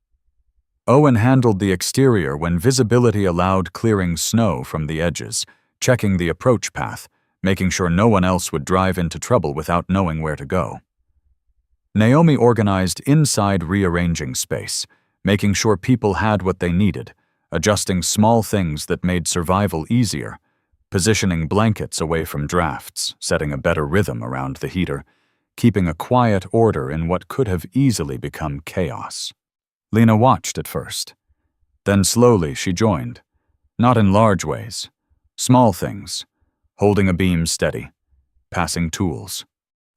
Owen handled the exterior when visibility allowed, clearing snow from the edges, checking the approach path, making sure no one else would drive into trouble without knowing where to go. Naomi organized inside, rearranging space, making sure people had what they needed, adjusting small things that made survival easier, positioning blankets away from drafts, setting a better rhythm around the heater, keeping a quiet order in what could have easily become chaos. Lena watched at first. Then slowly she joined, not in large ways, small things, holding a beam steady, passing tools,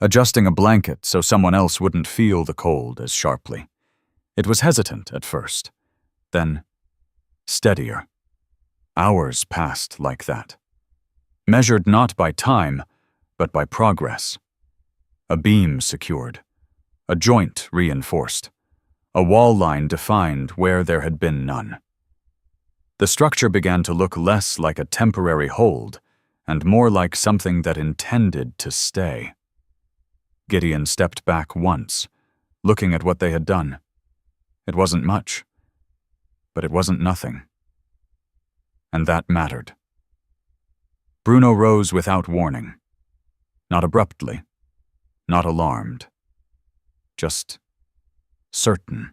adjusting a blanket so someone else wouldn't feel the cold as sharply. It was hesitant at first, then steadier. Hours passed like that, measured not by time, but by progress. A beam secured, a joint reinforced, A wall line defined where there had been none. The structure began to look less like a temporary hold and more like something that intended to stay. Gideon stepped back once, looking at what they had done. It wasn't much, but it wasn't nothing. And that mattered. Bruno rose without warning. Not abruptly, not alarmed. Just certain.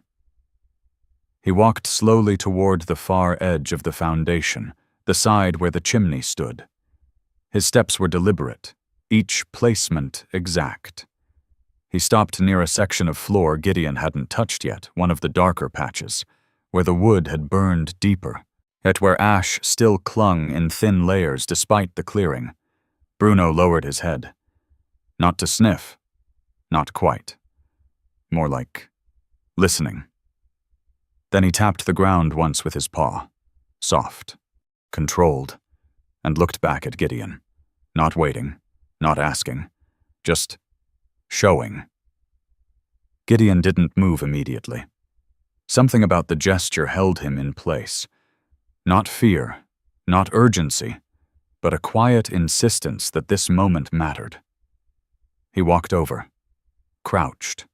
He walked slowly toward the far edge of the foundation, the side where the chimney stood. His steps were deliberate, each placement exact. He stopped near a section of floor Gideon hadn't touched yet, one of the darker patches, where the wood had burned deeper, yet where ash still clung in thin layers despite the clearing. Bruno lowered his head. Not to sniff. Not quite. More like listening. Then he tapped the ground once with his paw, soft, controlled, and looked back at Gideon, not waiting, not asking, just showing. Gideon didn't move immediately. Something about the gesture held him in place. Not fear, not urgency, but a quiet insistence that this moment mattered. He walked over, crouched,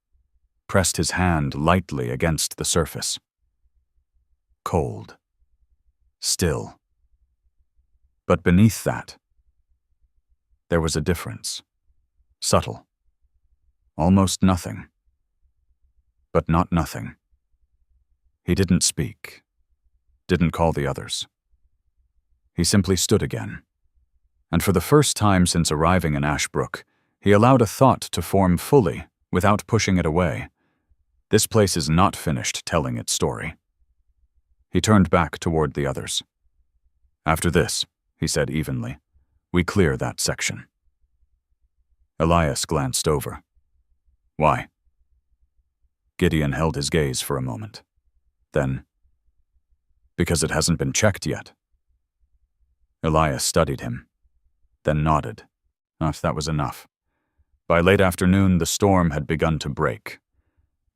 pressed his hand lightly against the surface. Cold. Still. But beneath that, there was a difference. Subtle. Almost nothing. But not nothing. He didn't speak. Didn't call the others. He simply stood again. And for the first time since arriving in Ashbrook, he allowed a thought to form fully, without pushing it away. This place is not finished telling its story. He turned back toward the others. After this, he said evenly, we clear that section. Elias glanced over. Why? Gideon held his gaze for a moment. Then, because it hasn't been checked yet. Elias studied him, then nodded. That was enough. By late afternoon, the storm had begun to break.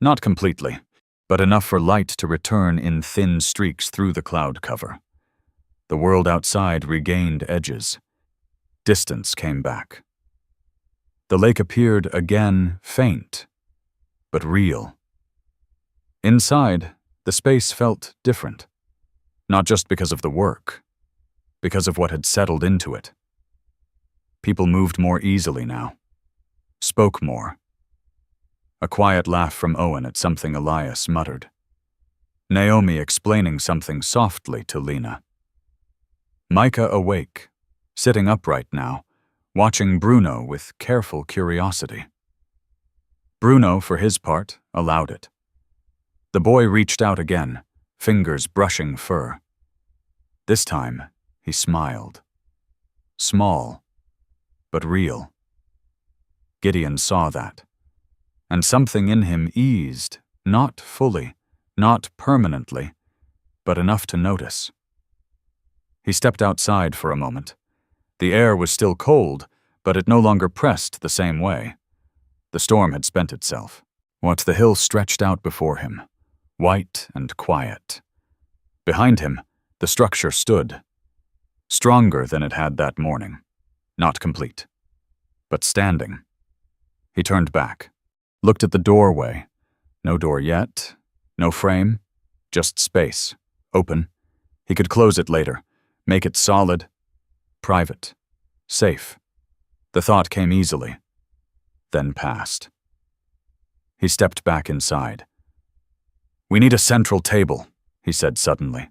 Not completely, but enough for light to return in thin streaks through the cloud cover. The world outside regained edges. Distance came back. The lake appeared again faint, but real. Inside, the space felt different. Not just because of the work, because of what had settled into it. People moved more easily now, spoke more. A quiet laugh from Owen at something Elias muttered. Naomi explaining something softly to Lena. Micah awake, sitting upright now, watching Bruno with careful curiosity. Bruno, for his part, allowed it. The boy reached out again, fingers brushing fur. This time, he smiled. Small, but real. Gideon saw that. And something in him eased, not fully, not permanently, but enough to notice. He stepped outside for a moment. The air was still cold, but it no longer pressed the same way. The storm had spent itself. What the hill stretched out before him, white and quiet. Behind him, the structure stood, stronger than it had that morning, not complete, but standing. He turned back. Looked at the doorway. No door yet. No frame. Just space. Open. He could close it later. Make it solid. Private. Safe. The thought came easily. Then passed. He stepped back inside. We need a central table, he said suddenly.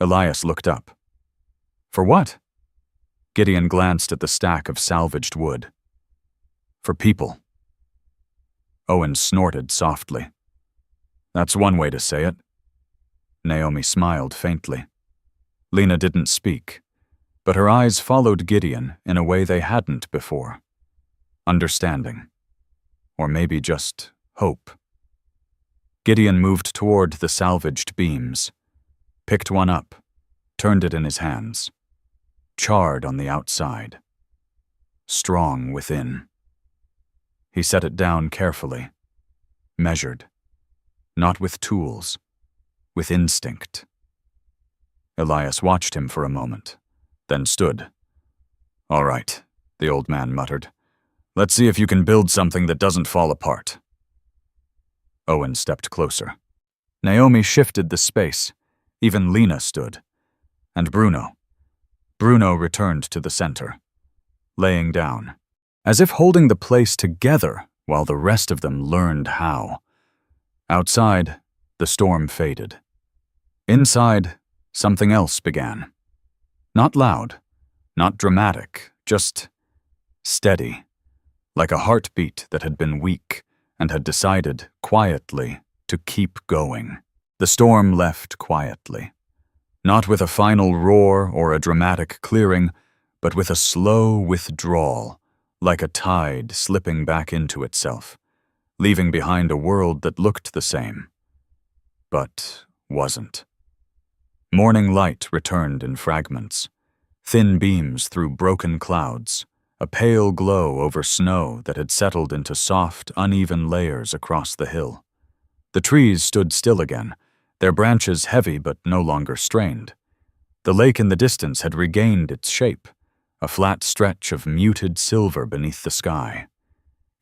Elias looked up. For what? Gideon glanced at the stack of salvaged wood. For people. Owen snorted softly. That's one way to say it. Naomi smiled faintly. Lena didn't speak, but her eyes followed Gideon in a way they hadn't before. Understanding. Or maybe just hope. Gideon moved toward the salvaged beams, picked one up, turned it in his hands. Charred on the outside. Strong within. He set it down carefully, measured, Not with tools, with instinct. Elias watched him for a moment, then stood. "All right," the old man muttered. "Let's see if you can build something that doesn't fall apart." Owen stepped closer. Naomi shifted the space. Even Lena stood. And Bruno. Bruno returned to the center, laying down, as if holding the place together while the rest of them learned how. Outside, the storm faded. Inside, something else began. Not loud, not dramatic, just steady, like a heartbeat that had been weak and had decided, quietly, to keep going. The storm left quietly, not with a final roar or a dramatic clearing, but with a slow withdrawal, like a tide slipping back into itself, leaving behind a world that looked the same, but wasn't. Morning light returned in fragments, thin beams through broken clouds, a pale glow over snow that had settled into soft, uneven layers across the hill. The trees stood still again, their branches heavy but no longer strained. The lake in the distance had regained its shape, a flat stretch of muted silver beneath the sky.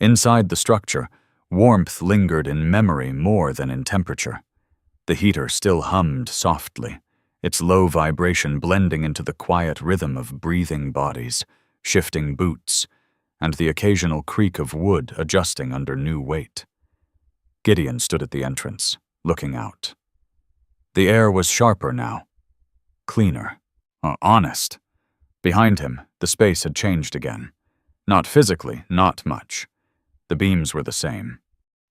Inside the structure, warmth lingered in memory more than in temperature. The heater still hummed softly, its low vibration blending into the quiet rhythm of breathing bodies, shifting boots, and the occasional creak of wood adjusting under new weight. Gideon stood at the entrance, looking out. The air was sharper now, cleaner, honest. Behind him, the space had changed again. Not physically, not much. The beams were the same.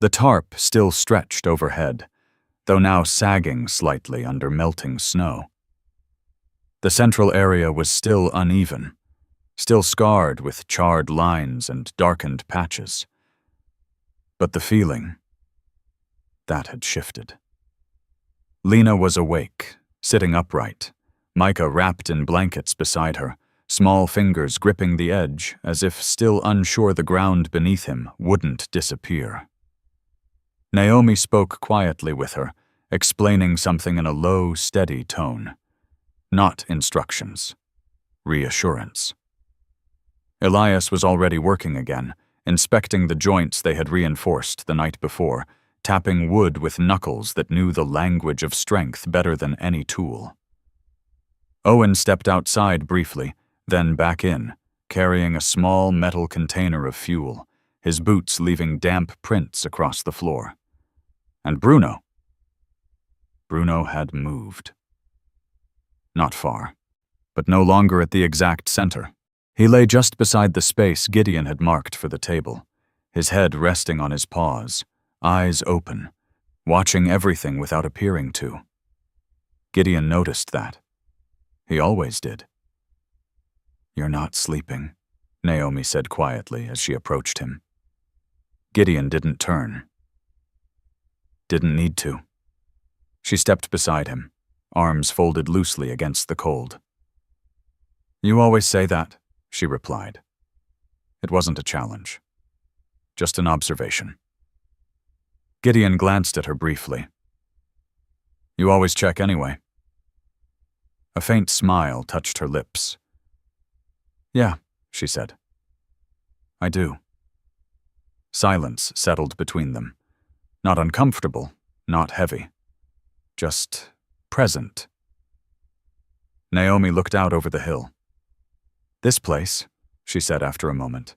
The tarp still stretched overhead, though now sagging slightly under melting snow. The central area was still uneven, still scarred with charred lines and darkened patches. But the feeling, that had shifted. Lena was awake, sitting upright, Micah wrapped in blankets beside her, small fingers gripping the edge as if still unsure the ground beneath him wouldn't disappear. Naomi spoke quietly with her, explaining something in a low, steady tone. Not instructions. Reassurance. Elias was already working again, inspecting the joints they had reinforced the night before, tapping wood with knuckles that knew the language of strength better than any tool. Owen stepped outside briefly, then back in, carrying a small metal container of fuel, his boots leaving damp prints across the floor. And Bruno had moved. Not far, but no longer at the exact center. He lay just beside the space Gideon had marked for the table, his head resting on his paws, eyes open, watching everything without appearing to. Gideon noticed that. He always did. "You're not sleeping," Naomi said quietly as she approached him. Gideon didn't turn. Didn't need to. She stepped beside him, arms folded loosely against the cold. "You always say that," she replied. It wasn't a challenge, just an observation. Gideon glanced at her briefly. "You always check anyway." A faint smile touched her lips. "Yeah," she said. "I do." Silence settled between them. Not uncomfortable, not heavy. Just present. Naomi looked out over the hill. "This place," she said after a moment,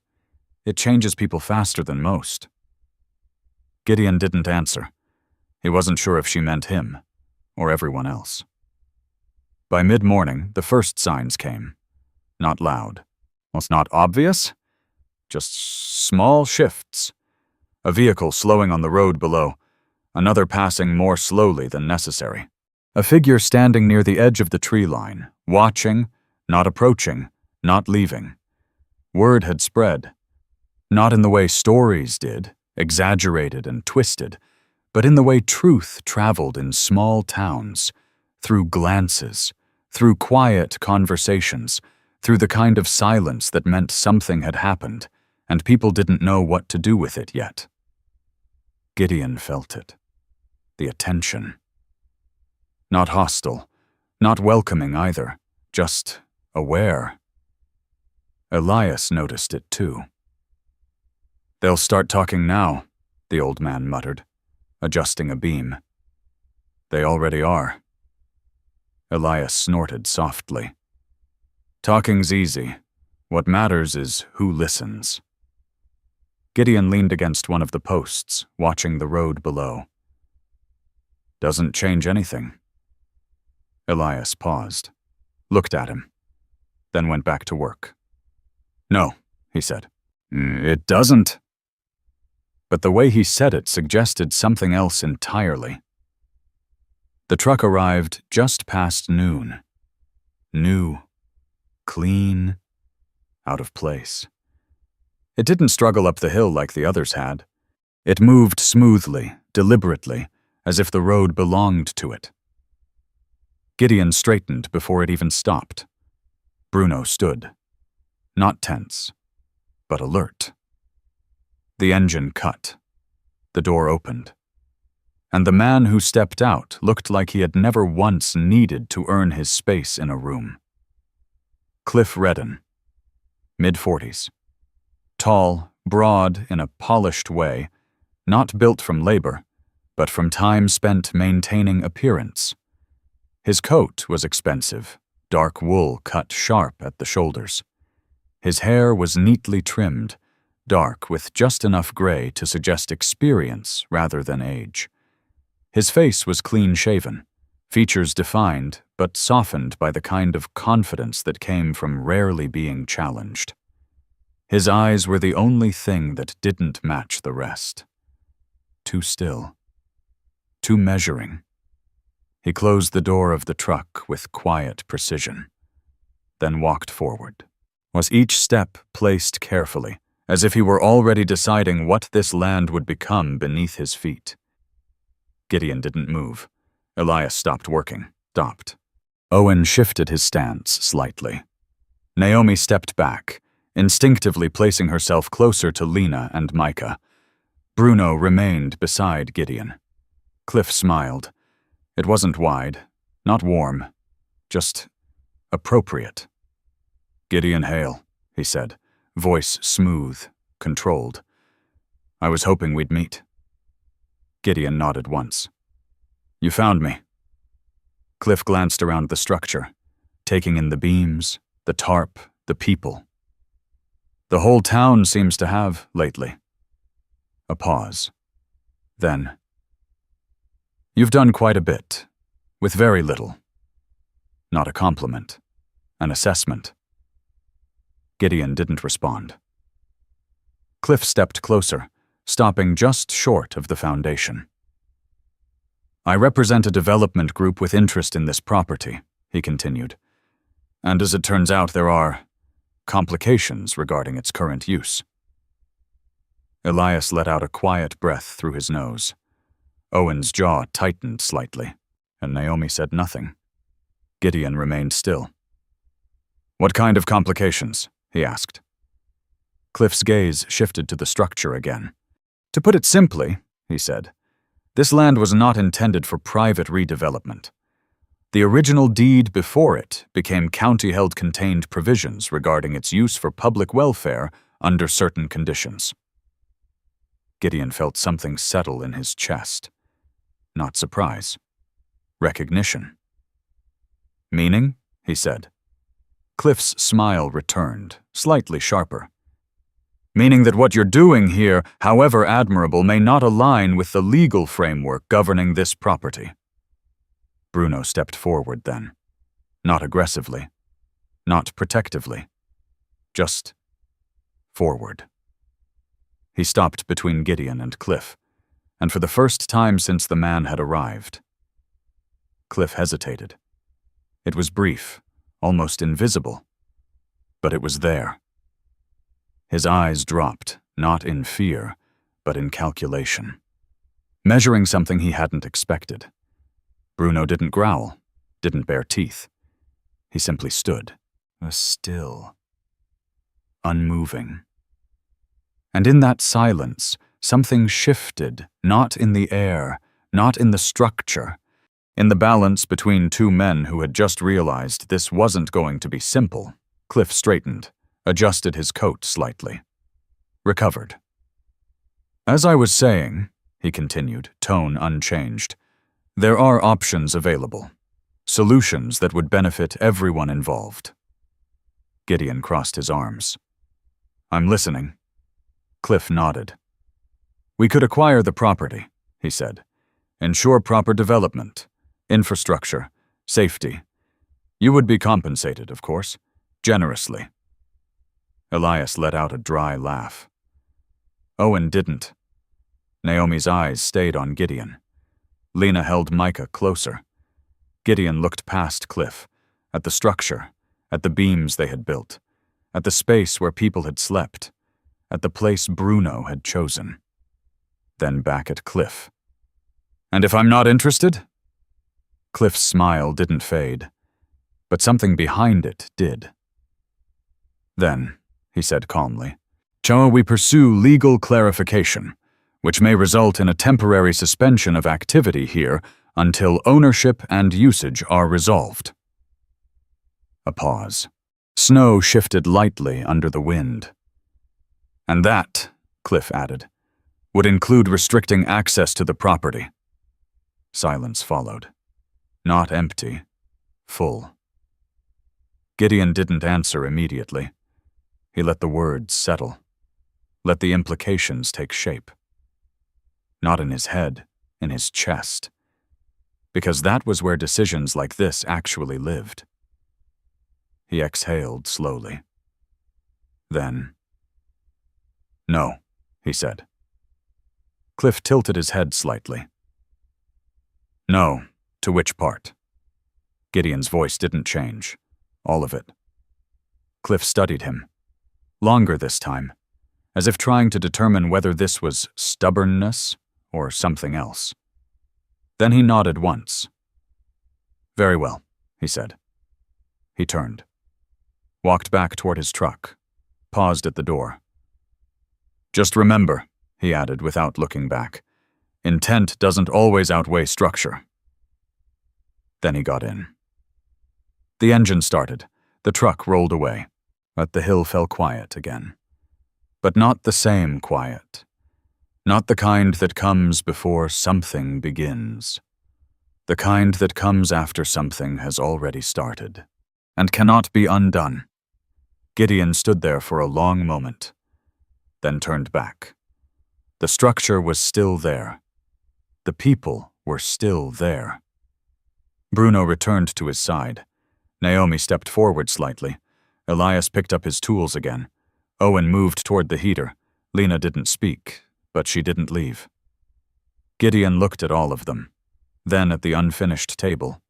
"it changes people faster than most." Gideon didn't answer. He wasn't sure if she meant him or everyone else. By mid-morning, the first signs came. Not loud. Well, it's not obvious. Just small shifts. A vehicle slowing on the road below, another passing more slowly than necessary. A figure standing near the edge of the tree line, watching, not approaching, not leaving. Word had spread. Not in the way stories did, exaggerated and twisted, but in the way truth traveled in small towns, through glances, through quiet conversations, through the kind of silence that meant something had happened, and people didn't know what to do with it yet. Gideon felt it. the attention. Not hostile, not welcoming either, just aware. Elias noticed it too. "They'll start talking now," the old man muttered, adjusting a beam. "They already are." Elias snorted softly. "Talking's easy. What matters is who listens." Gideon leaned against one of the posts, watching the road below. "Doesn't change anything." Elias paused, looked at him, then went back to work. "No," he said. "It doesn't." But the way he said it suggested something else entirely. The truck arrived just past noon. New, clean, out of place. It didn't struggle up the hill like the others had. It moved smoothly, deliberately, as if the road belonged to it. Gideon straightened before it even stopped. Bruno stood, not tense, but alert. The engine cut. The door opened. And the man who stepped out looked like he had never once needed to earn his space in a room. Cliff Redden, mid-40s. Tall, broad in a polished way, not built from labor, but from time spent maintaining appearance. His coat was expensive, dark wool cut sharp at the shoulders. His hair was neatly trimmed, dark with just enough gray to suggest experience rather than age. His face was clean-shaven, features defined but softened by the kind of confidence that came from rarely being challenged. His eyes were the only thing that didn't match the rest. Too still. Too measuring. He closed the door of the truck with quiet precision, then walked forward. Was each step placed carefully, as if he were already deciding what this land would become beneath his feet. Gideon didn't move. Elias stopped working, stopped. Owen shifted his stance slightly. Naomi stepped back, instinctively placing herself closer to Lena and Micah. Bruno remained beside Gideon. Cliff smiled. It wasn't wide, not warm, just appropriate. "Gideon Hale," he said, voice smooth, controlled. "I was hoping we'd meet." Gideon nodded once. "You found me." Cliff glanced around the structure, taking in the beams, the tarp, the people. "The whole town seems to have, lately." A pause. Then, "You've done quite a bit, with very little." Not a compliment, an assessment. Gideon didn't respond. Cliff stepped closer, stopping just short of the foundation. "I represent a development group with interest in this property," he continued. "And as it turns out, there are complications regarding its current use." Elias let out a quiet breath through his nose. Owen's jaw tightened slightly, and Naomi said nothing. Gideon remained still. "What kind of complications?" he asked. Cliff's gaze shifted to the structure again. "To put it simply," he said, "this land was not intended for private redevelopment. The original deed before it became county-held contained provisions regarding its use for public welfare under certain conditions." Gideon felt something settle in his chest. Not surprise. Recognition. "Meaning?" he said. Cliff's smile returned, slightly sharper. "Meaning that what you're doing here, however admirable, may not align with the legal framework governing this property." Bruno stepped forward then. Not aggressively. Not protectively. Just forward. He stopped between Gideon and Cliff, and for the first time since the man had arrived. Cliff hesitated. It was brief, almost invisible, but it was there. His eyes dropped, not in fear, but in calculation. Measuring something he hadn't expected. Bruno didn't growl, didn't bare teeth. He simply stood, still, unmoving. And in that silence, something shifted, not in the air, not in the structure. In the balance between two men who had just realized this wasn't going to be simple, Cliff straightened, adjusted his coat slightly. Recovered. As I was saying, he continued, tone unchanged, there are options available. Solutions that would benefit everyone involved. Gideon crossed his arms. I'm listening. Cliff nodded. We could acquire the property, he said. Ensure proper development, infrastructure, safety. You would be compensated, of course, generously. Elias let out a dry laugh. Owen didn't. Naomi's eyes stayed on Gideon. Lena held Micah closer. Gideon looked past Cliff, at the structure, at the beams they had built, at the space where people had slept, at the place Bruno had chosen. Then back at Cliff. And if I'm not interested? Cliff's smile didn't fade, but something behind it did. Then, he said calmly, shall we pursue legal clarification, which may result in a temporary suspension of activity here until ownership and usage are resolved. A pause. Snow shifted lightly under the wind. And that, Cliff added, would include restricting access to the property. Silence followed. Not empty, full. Gideon didn't answer immediately. He let the words settle. Let the implications take shape. Not in his head, in his chest. Because that was where decisions like this actually lived. He exhaled slowly. Then, no, he said. Cliff tilted his head slightly. No, to which part? Gideon's voice didn't change. All of it. Cliff studied him. Longer this time, as if trying to determine whether this was stubbornness or something else. Then he nodded once. Very well, he said. He turned. Walked back toward his truck. Paused at the door. Just remember, he added without looking back, intent doesn't always outweigh structure. Then he got in. The engine started. The truck rolled away. But the hill fell quiet again. But not the same quiet. Not the kind that comes before something begins. The kind that comes after something has already started, and cannot be undone. Gideon stood there for a long moment, then turned back. The structure was still there. The people were still there. Bruno returned to his side. Naomi stepped forward slightly. Elias picked up his tools again. Owen moved toward the heater. Lena didn't speak, but she didn't leave. Gideon looked at all of them, then at the unfinished table,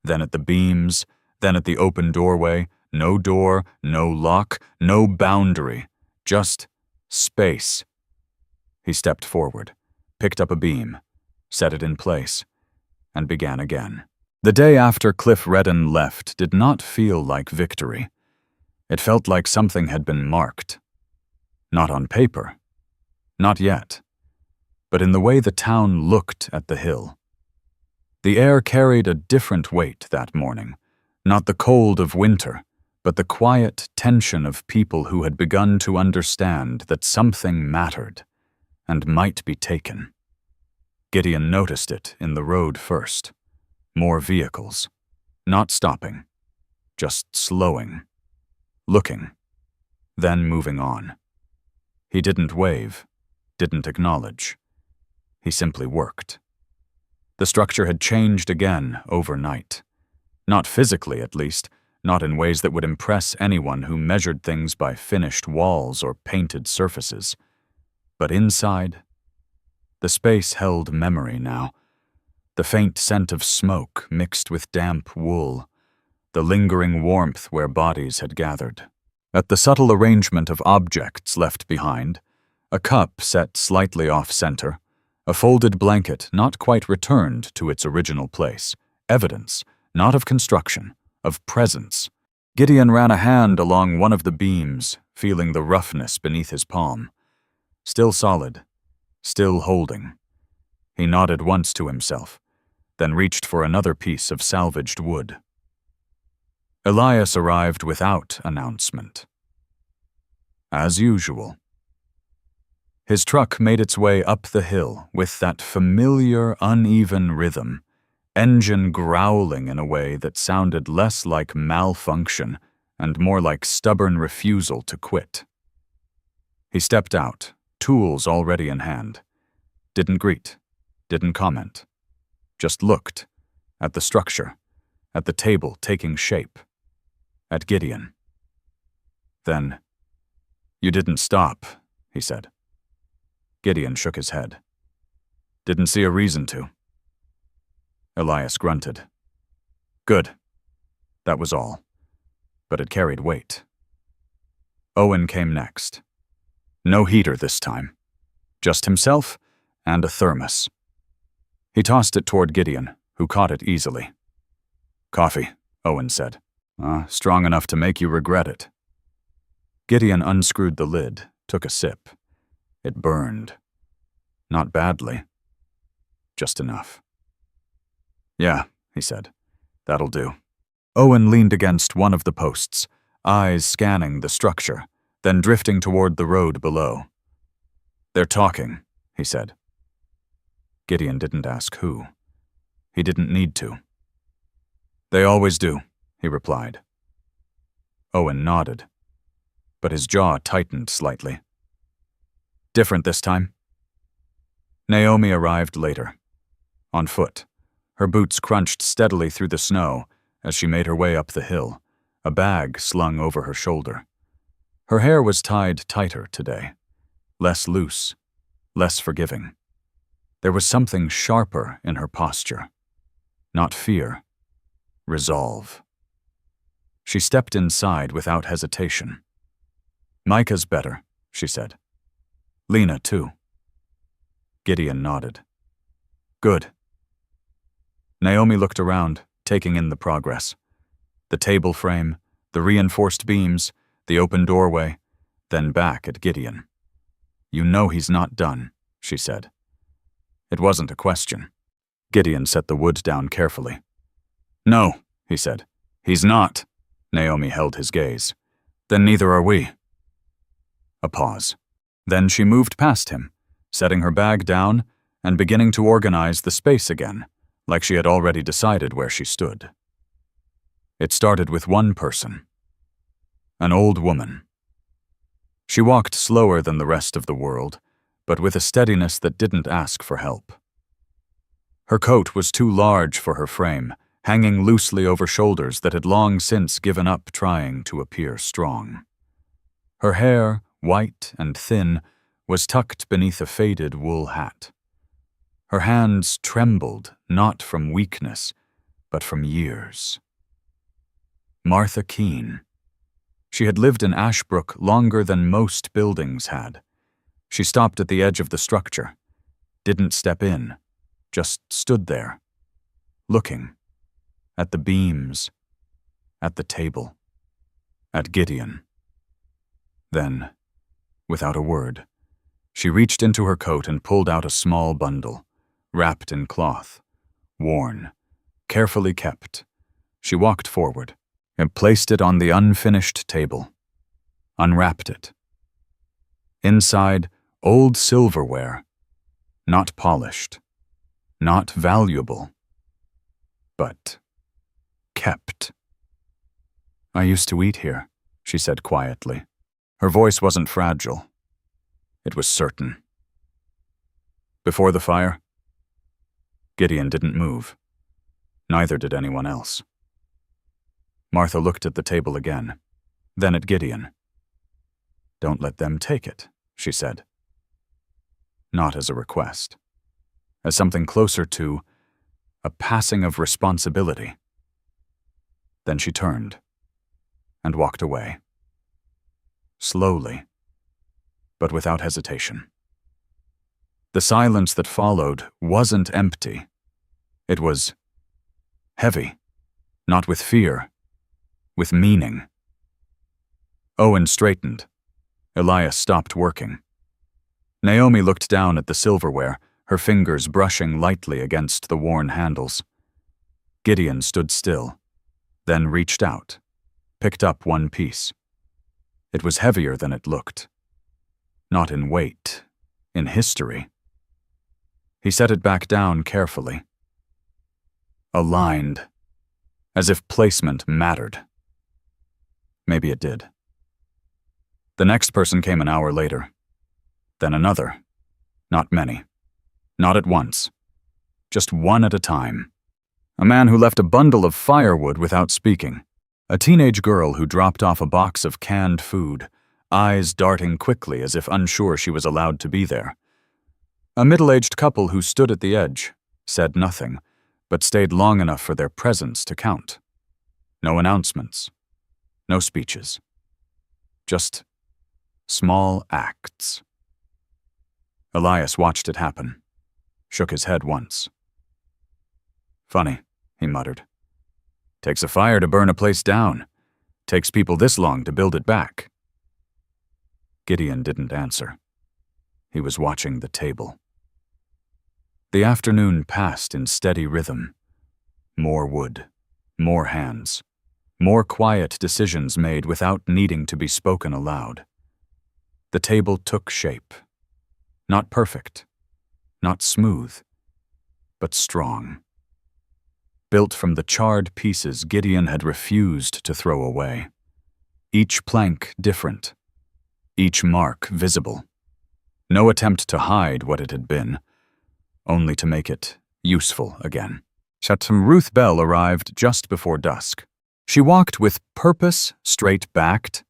then at the beams, then at the open doorway. No door, no lock, no boundary, just space. He stepped forward, picked up a beam, set it in place, and began again. The day after Cliff Redden left did not feel like victory. It felt like something had been marked. Not on paper. Not yet. But in the way the town looked at the hill. The air carried a different weight that morning. Not the cold of winter, but the quiet tension of people who had begun to understand that something mattered and might be taken. Gideon noticed it in the road first. More vehicles. Not stopping. Just slowing. Looking. Then moving on. He didn't wave. Didn't acknowledge. He simply worked. The structure had changed again overnight. Not physically, at least. Not in ways that would impress anyone who measured things by finished walls or painted surfaces. But inside, the space held memory now. The faint scent of smoke mixed with damp wool, the lingering warmth where bodies had gathered. At the subtle arrangement of objects left behind, a cup set slightly off-center, a folded blanket not quite returned to its original place, evidence, not of construction, of presence. Gideon ran a hand along one of the beams, feeling the roughness beneath his palm. Still solid, still holding. He nodded once to himself, then reached for another piece of salvaged wood. Elias arrived without announcement. As usual. His truck made its way up the hill with that familiar, uneven rhythm, engine growling in a way that sounded less like malfunction and more like stubborn refusal to quit. He stepped out, tools already in hand. Didn't greet, didn't comment. Just looked at the structure, at the table taking shape, at Gideon. Then, "You didn't stop," he said. Gideon shook his head. "Didn't see a reason to." Elias grunted. "Good." That was all. But it carried weight. Owen came next. No heater this time. Just himself and a thermos. He tossed it toward Gideon, who caught it easily. "Coffee," Owen said. Strong enough to make you regret it." Gideon unscrewed the lid, took a sip. It burned. Not badly. Just enough. "Yeah," he said. "That'll do." Owen leaned against one of the posts, eyes scanning the structure, then drifting toward the road below. "They're talking," he said. Gideon didn't ask who. He didn't need to. "They always do," he replied. Owen nodded, but his jaw tightened slightly. "Different this time?" Naomi arrived later. On foot, her boots crunched steadily through the snow as she made her way up the hill, a bag slung over her shoulder. Her hair was tied tighter today, less loose, less forgiving. There was something sharper in her posture. Not fear, resolve. She stepped inside without hesitation. "Micah's better," she said. "Lena, too." Gideon nodded. "Good." Naomi looked around, taking in the progress. The table frame, the reinforced beams, the open doorway, then back at Gideon. "You know he's not done," she said. It wasn't a question. Gideon set the wood down carefully. "No," he said. "He's not." Naomi held his gaze. "Then neither are we." A pause. Then she moved past him, setting her bag down and beginning to organize the space again, like she had already decided where she stood. It started with one person. An old woman. She walked slower than the rest of the world, but with a steadiness that didn't ask for help. Her coat was too large for her frame, hanging loosely over shoulders that had long since given up trying to appear strong. Her hair, white and thin, was tucked beneath a faded wool hat. Her hands trembled, not from weakness, but from years. Martha Keene. She had lived in Ashbrook longer than most buildings had. She stopped at the edge of the structure, didn't step in, just stood there, looking, at the beams, at the table, at Gideon. Then, without a word, she reached into her coat and pulled out a small bundle, wrapped in cloth, worn, carefully kept. She walked forward and placed it on the unfinished table, unwrapped it. Inside, old silverware, not polished, not valuable, but kept. "I used to eat here," she said quietly. Her voice wasn't fragile. It was certain. "Before the fire?" Gideon didn't move. Neither did anyone else. Martha looked at the table again, then at Gideon. "Don't let them take it," she said. Not as a request. As something closer to a passing of responsibility. Then she turned and walked away. Slowly, but without hesitation. The silence that followed wasn't empty. It was heavy, not with fear, with meaning. Owen straightened. Elias stopped working. Naomi looked down at the silverware, her fingers brushing lightly against the worn handles. Gideon stood still, then reached out, picked up one piece. It was heavier than it looked. Not in weight, in history. He set it back down carefully. Aligned, as if placement mattered. Maybe it did. The next person came an hour later. Then another. Not many. Not at once. Just one at a time. A man who left a bundle of firewood without speaking. A teenage girl who dropped off a box of canned food, eyes darting quickly as if unsure she was allowed to be there. A middle-aged couple who stood at the edge, said nothing, but stayed long enough for their presence to count. No announcements. No speeches. Just small acts. Elias watched it happen, shook his head once. Funny, he muttered. Takes a fire to burn a place down. Takes people this long to build it back. Gideon didn't answer. He was watching the table. The afternoon passed in steady rhythm. More wood, more hands, more quiet decisions made without needing to be spoken aloud. The table took shape. Not perfect, not smooth, but strong. Built from the charred pieces Gideon had refused to throw away. Each plank different, each mark visible. No attempt to hide what it had been, only to make it useful again. Ruth Bell arrived just before dusk. She walked with purpose, straight-backed,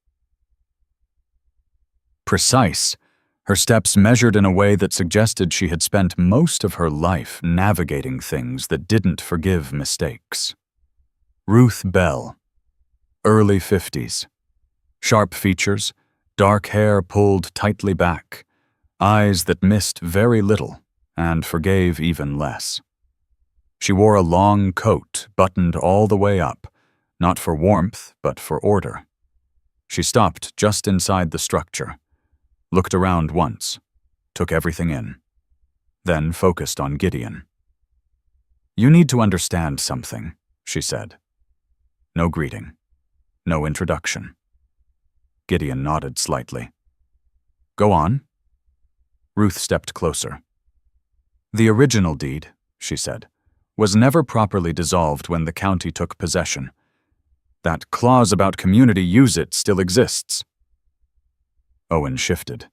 precise, her steps measured in a way that suggested she had spent most of her life navigating things that didn't forgive mistakes. Ruth Bell, early 50s. Sharp features, dark hair pulled tightly back, eyes that missed very little and forgave even less. She wore a long coat buttoned all the way up, not for warmth, but for order. She stopped just inside the structure, looked around once, took everything in, then focused on Gideon. You need to understand something, she said. No greeting, no introduction. Gideon nodded slightly. Go on. Ruth stepped closer. The original deed, she said, was never properly dissolved when the county took possession. That clause about community use it still exists. Owen shifted.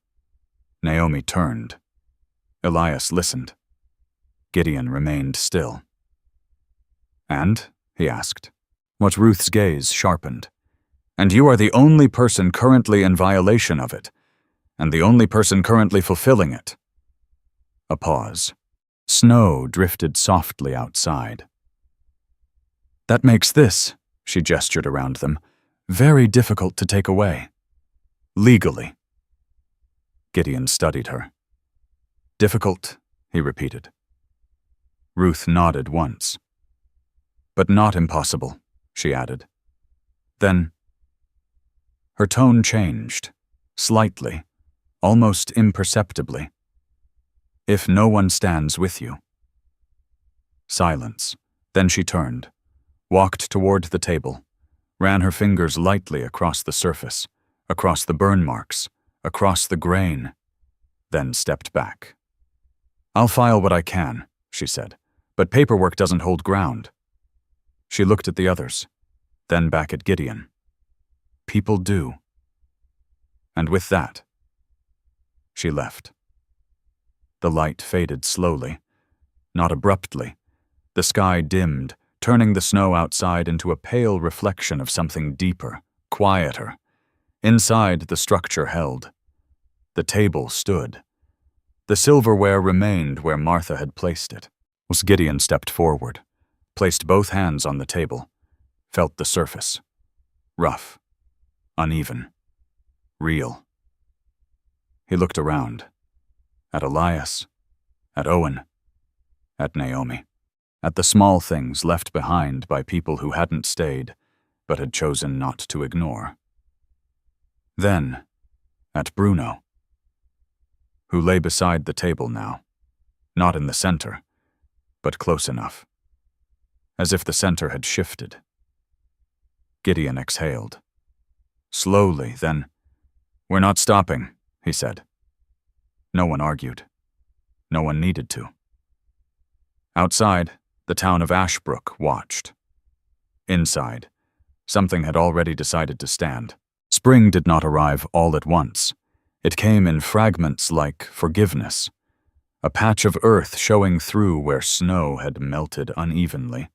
Naomi turned. Elias listened. Gideon remained still. And? He asked. What Ruth's gaze sharpened. And you are the only person currently in violation of it, and the only person currently fulfilling it. A pause. Snow drifted softly outside. That makes this, she gestured around them, very difficult to take away. Legally. Gideon studied her. Difficult, he repeated. Ruth nodded once. But not impossible, she added. Then, her tone changed, slightly, almost imperceptibly. If no one stands with you. Silence. Then she turned, walked toward the table, ran her fingers lightly across the surface, across the burn marks, across the grain, then stepped back. I'll file what I can, she said, but paperwork doesn't hold ground. She looked at the others, then back at Gideon. People do. And with that, she left. The light faded slowly, not abruptly. The sky dimmed, turning the snow outside into a pale reflection of something deeper, quieter. Inside, the structure held. The table stood. The silverware remained where Martha had placed it. Gideon stepped forward, placed both hands on the table, felt the surface. Rough, uneven, real. He looked around. At Elias, at Owen, at Naomi, at the small things left behind by people who hadn't stayed, but had chosen not to ignore. Then, at Bruno, who lay beside the table now, Not in the center, but close enough. As if the center had shifted. Gideon exhaled. Slowly, then, "We're not stopping," he said. No one argued. No one needed to. Outside, the town of Ashbrook watched. Inside, something had already decided to stand. Spring did not arrive all at once. It came in fragments like forgiveness, a patch of earth showing through where snow had melted unevenly,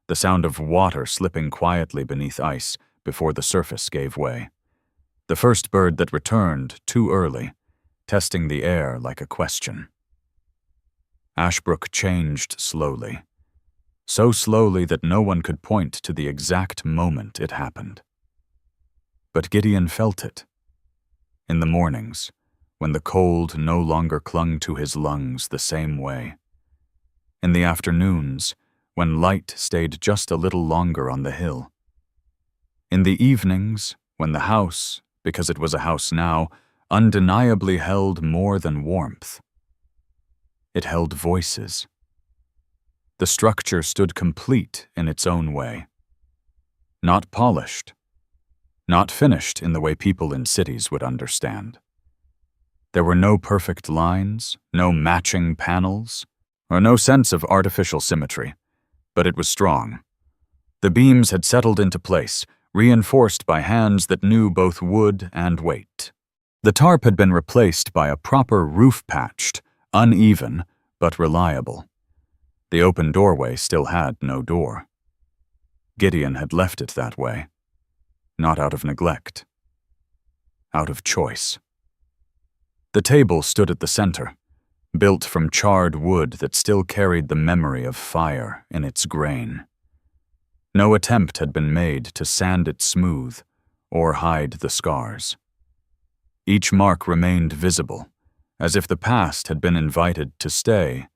the sound of water slipping quietly beneath ice before the surface gave way. The first bird that returned too early, testing the air like a question. Ashbrook changed slowly, so slowly that no one could point to the exact moment it happened. But Gideon felt it. In the mornings, when the cold no longer clung to his lungs the same way. In the afternoons, when light stayed just a little longer on the hill. In the evenings, when the house, because it was a house now, undeniably held more than warmth. It held voices. The structure stood complete in its own way. Not polished. Not finished in the way people in cities would understand. There were no perfect lines, no matching panels, or no sense of artificial symmetry, but it was strong. The beams had settled into place, reinforced by hands that knew both wood and weight. The tarp had been replaced by a proper roof patched, uneven, but reliable. The open doorway still had no door. Gideon had left it that way, not out of neglect, out of choice. The table stood at the center, built from charred wood that still carried the memory of fire in its grain. No attempt had been made to sand it smooth or hide the scars. Each mark remained visible, as if the past had been invited to stay,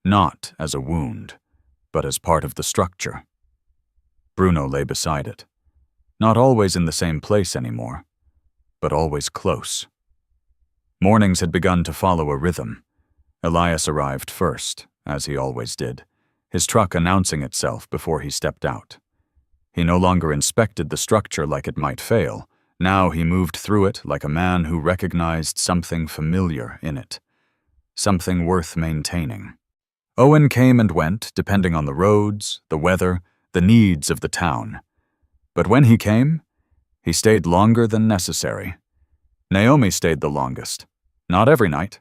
not as a wound, but as part of the structure. Bruno lay beside it, not always in the same place anymore, but always close. Mornings had begun to follow a rhythm. Elias arrived first, as he always did, his truck announcing itself before he stepped out. He no longer inspected the structure like it might fail. Now he moved through it like a man who recognized something familiar in it, something worth maintaining. Owen came and went, depending on the roads, the weather, the needs of the town. But when he came, he stayed longer than necessary. Naomi stayed the longest, not every night,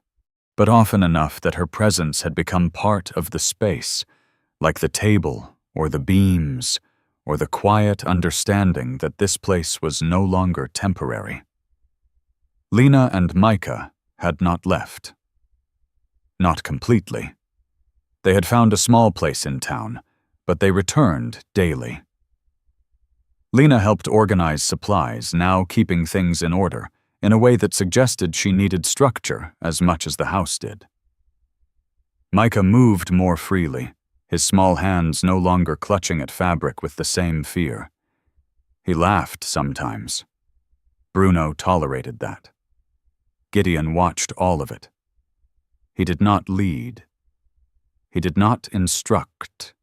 but often enough that her presence had become part of the space, like the table or the beams, or the quiet understanding that this place was no longer temporary. Lena and Micah had not left. Not completely. They had found a small place in town, but they returned daily. Lena helped organize supplies, now keeping things in order, in a way that suggested she needed structure as much as the house did. Micah moved more freely, his small hands no longer clutching at fabric with the same fear. He laughed sometimes. Bruno tolerated that. Gideon watched all of it. He did not lead. He did not instruct.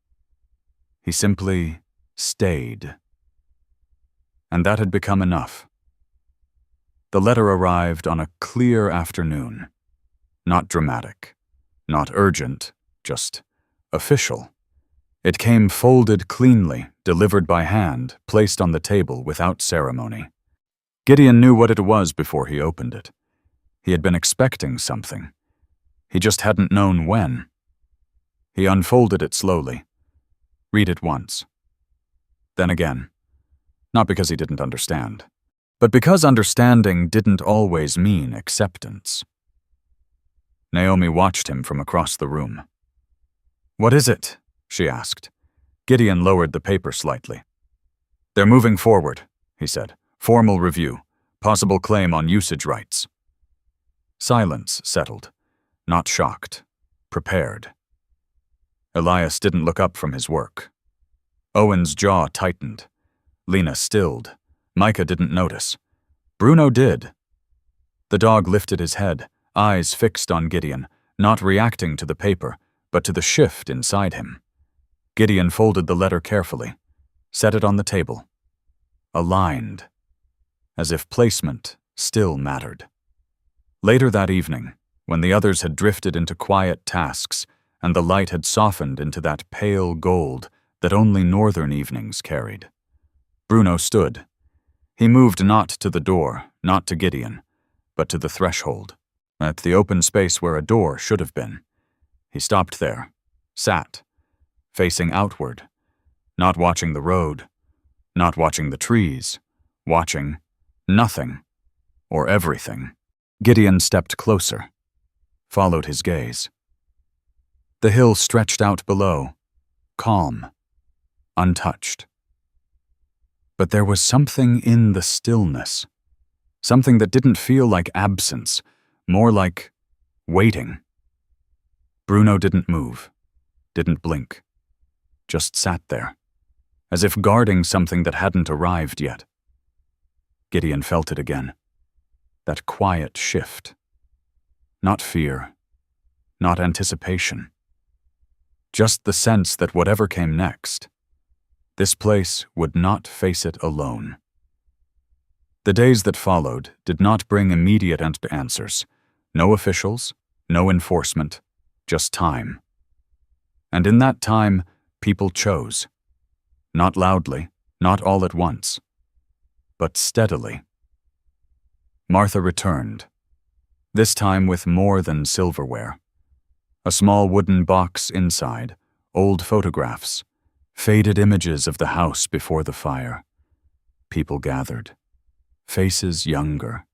He simply stayed. And that had become enough. The letter arrived on a clear afternoon. Not dramatic, not urgent, just official. It came folded cleanly, delivered by hand, placed on the table without ceremony. Gideon knew what it was before he opened it. He had been expecting something. He just hadn't known when. He unfolded it slowly. Read it once. Then again. Not because he didn't understand, but because understanding didn't always mean acceptance. Naomi watched him from across the room. "What is it?" she asked. Gideon lowered the paper slightly. "They're moving forward," he said. "Formal review. Possible claim on usage rights." Silence settled. Not shocked. Prepared. Elias didn't look up from his work. Owen's jaw tightened. Lena stilled. Micah didn't notice. Bruno did. The dog lifted his head, eyes fixed on Gideon, not reacting to the paper, but to the shift inside him. Gideon folded the letter carefully, set it on the table. Aligned, as if placement still mattered. Later that evening, when the others had drifted into quiet tasks and the light had softened into that pale gold that only northern evenings carried, Bruno stood. He moved not to the door, not to Gideon, but to the threshold, at the open space where a door should have been. He stopped there, sat, facing outward, not watching the road, not watching the trees, watching nothing, or everything. Gideon stepped closer, followed his gaze. The hill stretched out below, calm, untouched. But there was something in the stillness, something that didn't feel like absence, more like waiting. Bruno didn't move, didn't blink, just sat there, as if guarding something that hadn't arrived yet. Gideon felt it again, that quiet shift. Not fear, not anticipation, just the sense that whatever came next, this place would not face it alone. The days that followed did not bring immediate answers. No officials, no enforcement, just time. And in that time, people chose. Not loudly, not all at once, but steadily. Martha returned, this time with more than silverware. A small wooden box inside, old photographs, faded images of the house before the fire. People gathered, faces younger,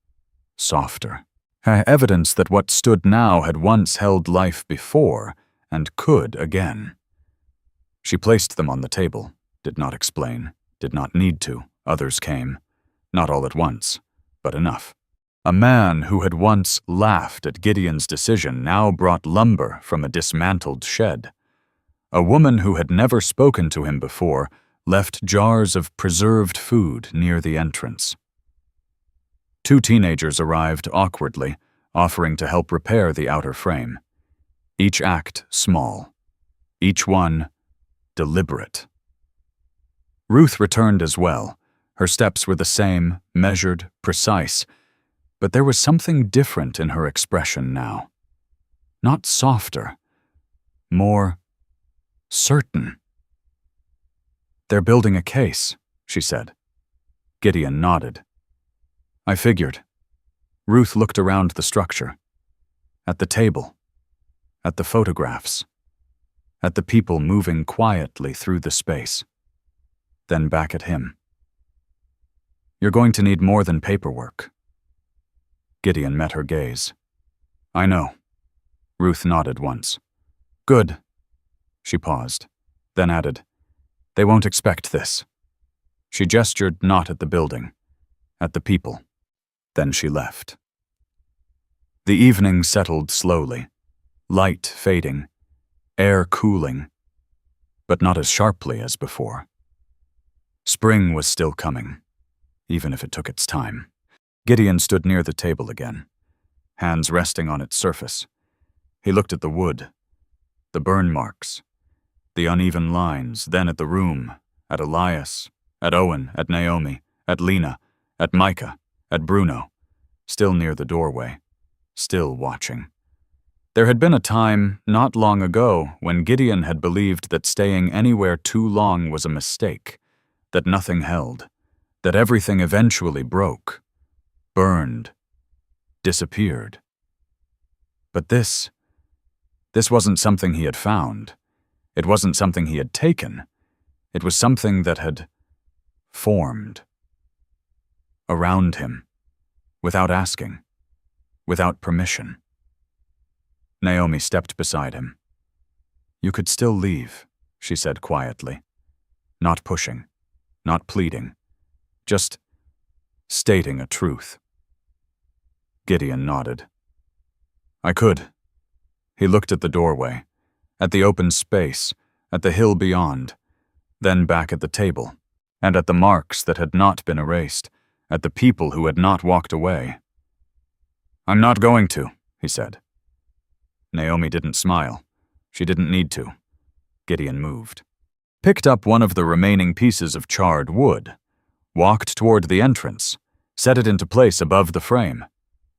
softer. Evidence that what stood now had once held life before and could again. She placed them on the table, did not explain, did not need to. Others came, not all at once, but enough. A man who had once laughed at Gideon's decision now brought lumber from a dismantled shed. A woman who had never spoken to him before left jars of preserved food near the entrance. 2 teenagers arrived awkwardly, offering to help repair the outer frame. Each act small, each one deliberate. Ruth returned as well. Her steps were the same, measured, precise, but there was something different in her expression now. Not softer, more certain. "They're building a case," she said. Gideon nodded. "I figured." Ruth looked around the structure, at the table, at the photographs, at the people moving quietly through the space, then back at him. "You're going to need more than paperwork." Gideon met her gaze. "I know." Ruth nodded once. "Good." She paused, then added, "They won't expect this." She gestured not at the building, at the people. Then she left. The evening settled slowly, light fading, air cooling, but not as sharply as before. Spring was still coming, even if it took its time. Gideon stood near the table again, hands resting on its surface. He looked at the wood, the burn marks, the uneven lines, then at the room, at Elias, at Owen, at Naomi, at Lena, at Micah, at Bruno, still near the doorway, still watching. There had been a time, not long ago, when Gideon had believed that staying anywhere too long was a mistake, that nothing held, that everything eventually broke, burned, disappeared. But this wasn't something he had found. It wasn't something he had taken. It was something that had formed around him, without asking, without permission. Naomi stepped beside him. "You could still leave," she said quietly, not pushing, not pleading, just stating a truth. Gideon nodded. "I could." He looked at the doorway, at the open space, at the hill beyond, then back at the table, and at the marks that had not been erased, at the people who had not walked away. "I'm not going to," he said. Naomi didn't smile. She didn't need to. Gideon moved. Picked up one of the remaining pieces of charred wood, walked toward the entrance, set it into place above the frame,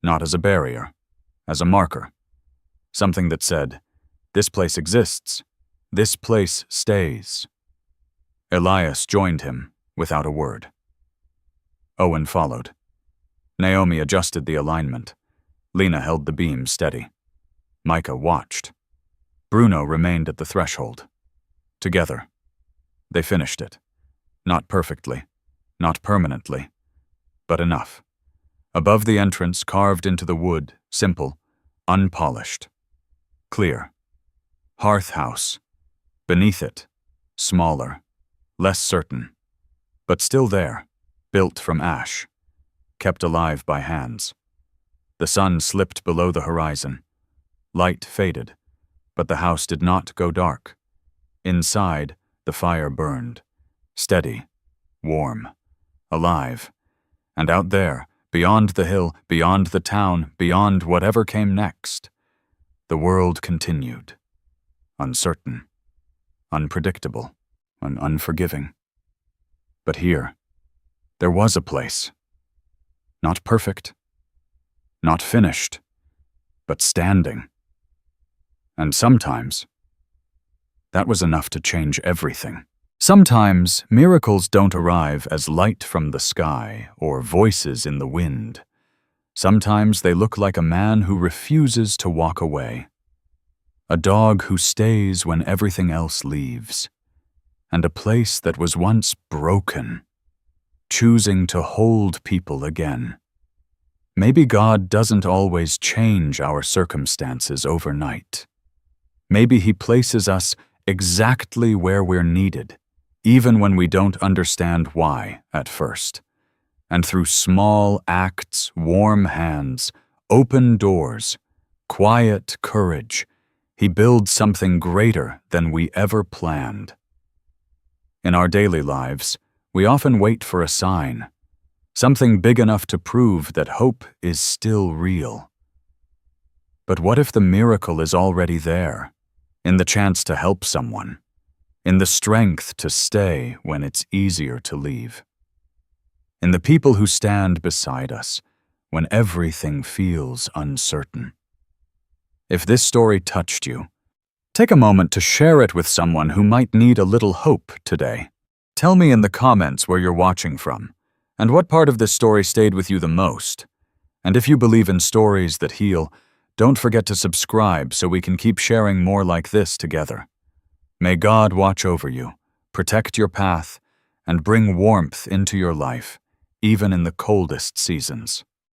not as a barrier, as a marker. Something that said, "This place exists. This place stays." Elias joined him without a word. Owen followed. Naomi adjusted the alignment. Lena held the beam steady. Micah watched. Bruno remained at the threshold. Together. They finished it. Not perfectly, not permanently, but enough. Above the entrance, carved into the wood, simple, unpolished. Clear. Hearth house. Beneath it, smaller, less certain, but still there, built from ash, kept alive by hands. The sun slipped below the horizon. Light faded, but the house did not go dark. Inside, the fire burned, steady, warm, alive. And out there, beyond the hill, beyond the town, beyond whatever came next, the world continued, uncertain, unpredictable, and unforgiving. But here, there was a place. Not perfect, not finished, but standing. And sometimes, that was enough to change everything. Sometimes, miracles don't arrive as light from the sky or voices in the wind. Sometimes they look like a man who refuses to walk away. A dog who stays when everything else leaves. And a place that was once broken, choosing to hold people again. Maybe God doesn't always change our circumstances overnight. Maybe He places us exactly where we're needed, even when we don't understand why at first. And through small acts, warm hands, open doors, quiet courage, He builds something greater than we ever planned. In our daily lives, we often wait for a sign, something big enough to prove that hope is still real. But what if the miracle is already there, in the chance to help someone, in the strength to stay when it's easier to leave, in the people who stand beside us when everything feels uncertain? If this story touched you, take a moment to share it with someone who might need a little hope today. Tell me in the comments where you're watching from, and what part of this story stayed with you the most. And if you believe in stories that heal, don't forget to subscribe so we can keep sharing more like this together. May God watch over you, protect your path, and bring warmth into your life, even in the coldest seasons.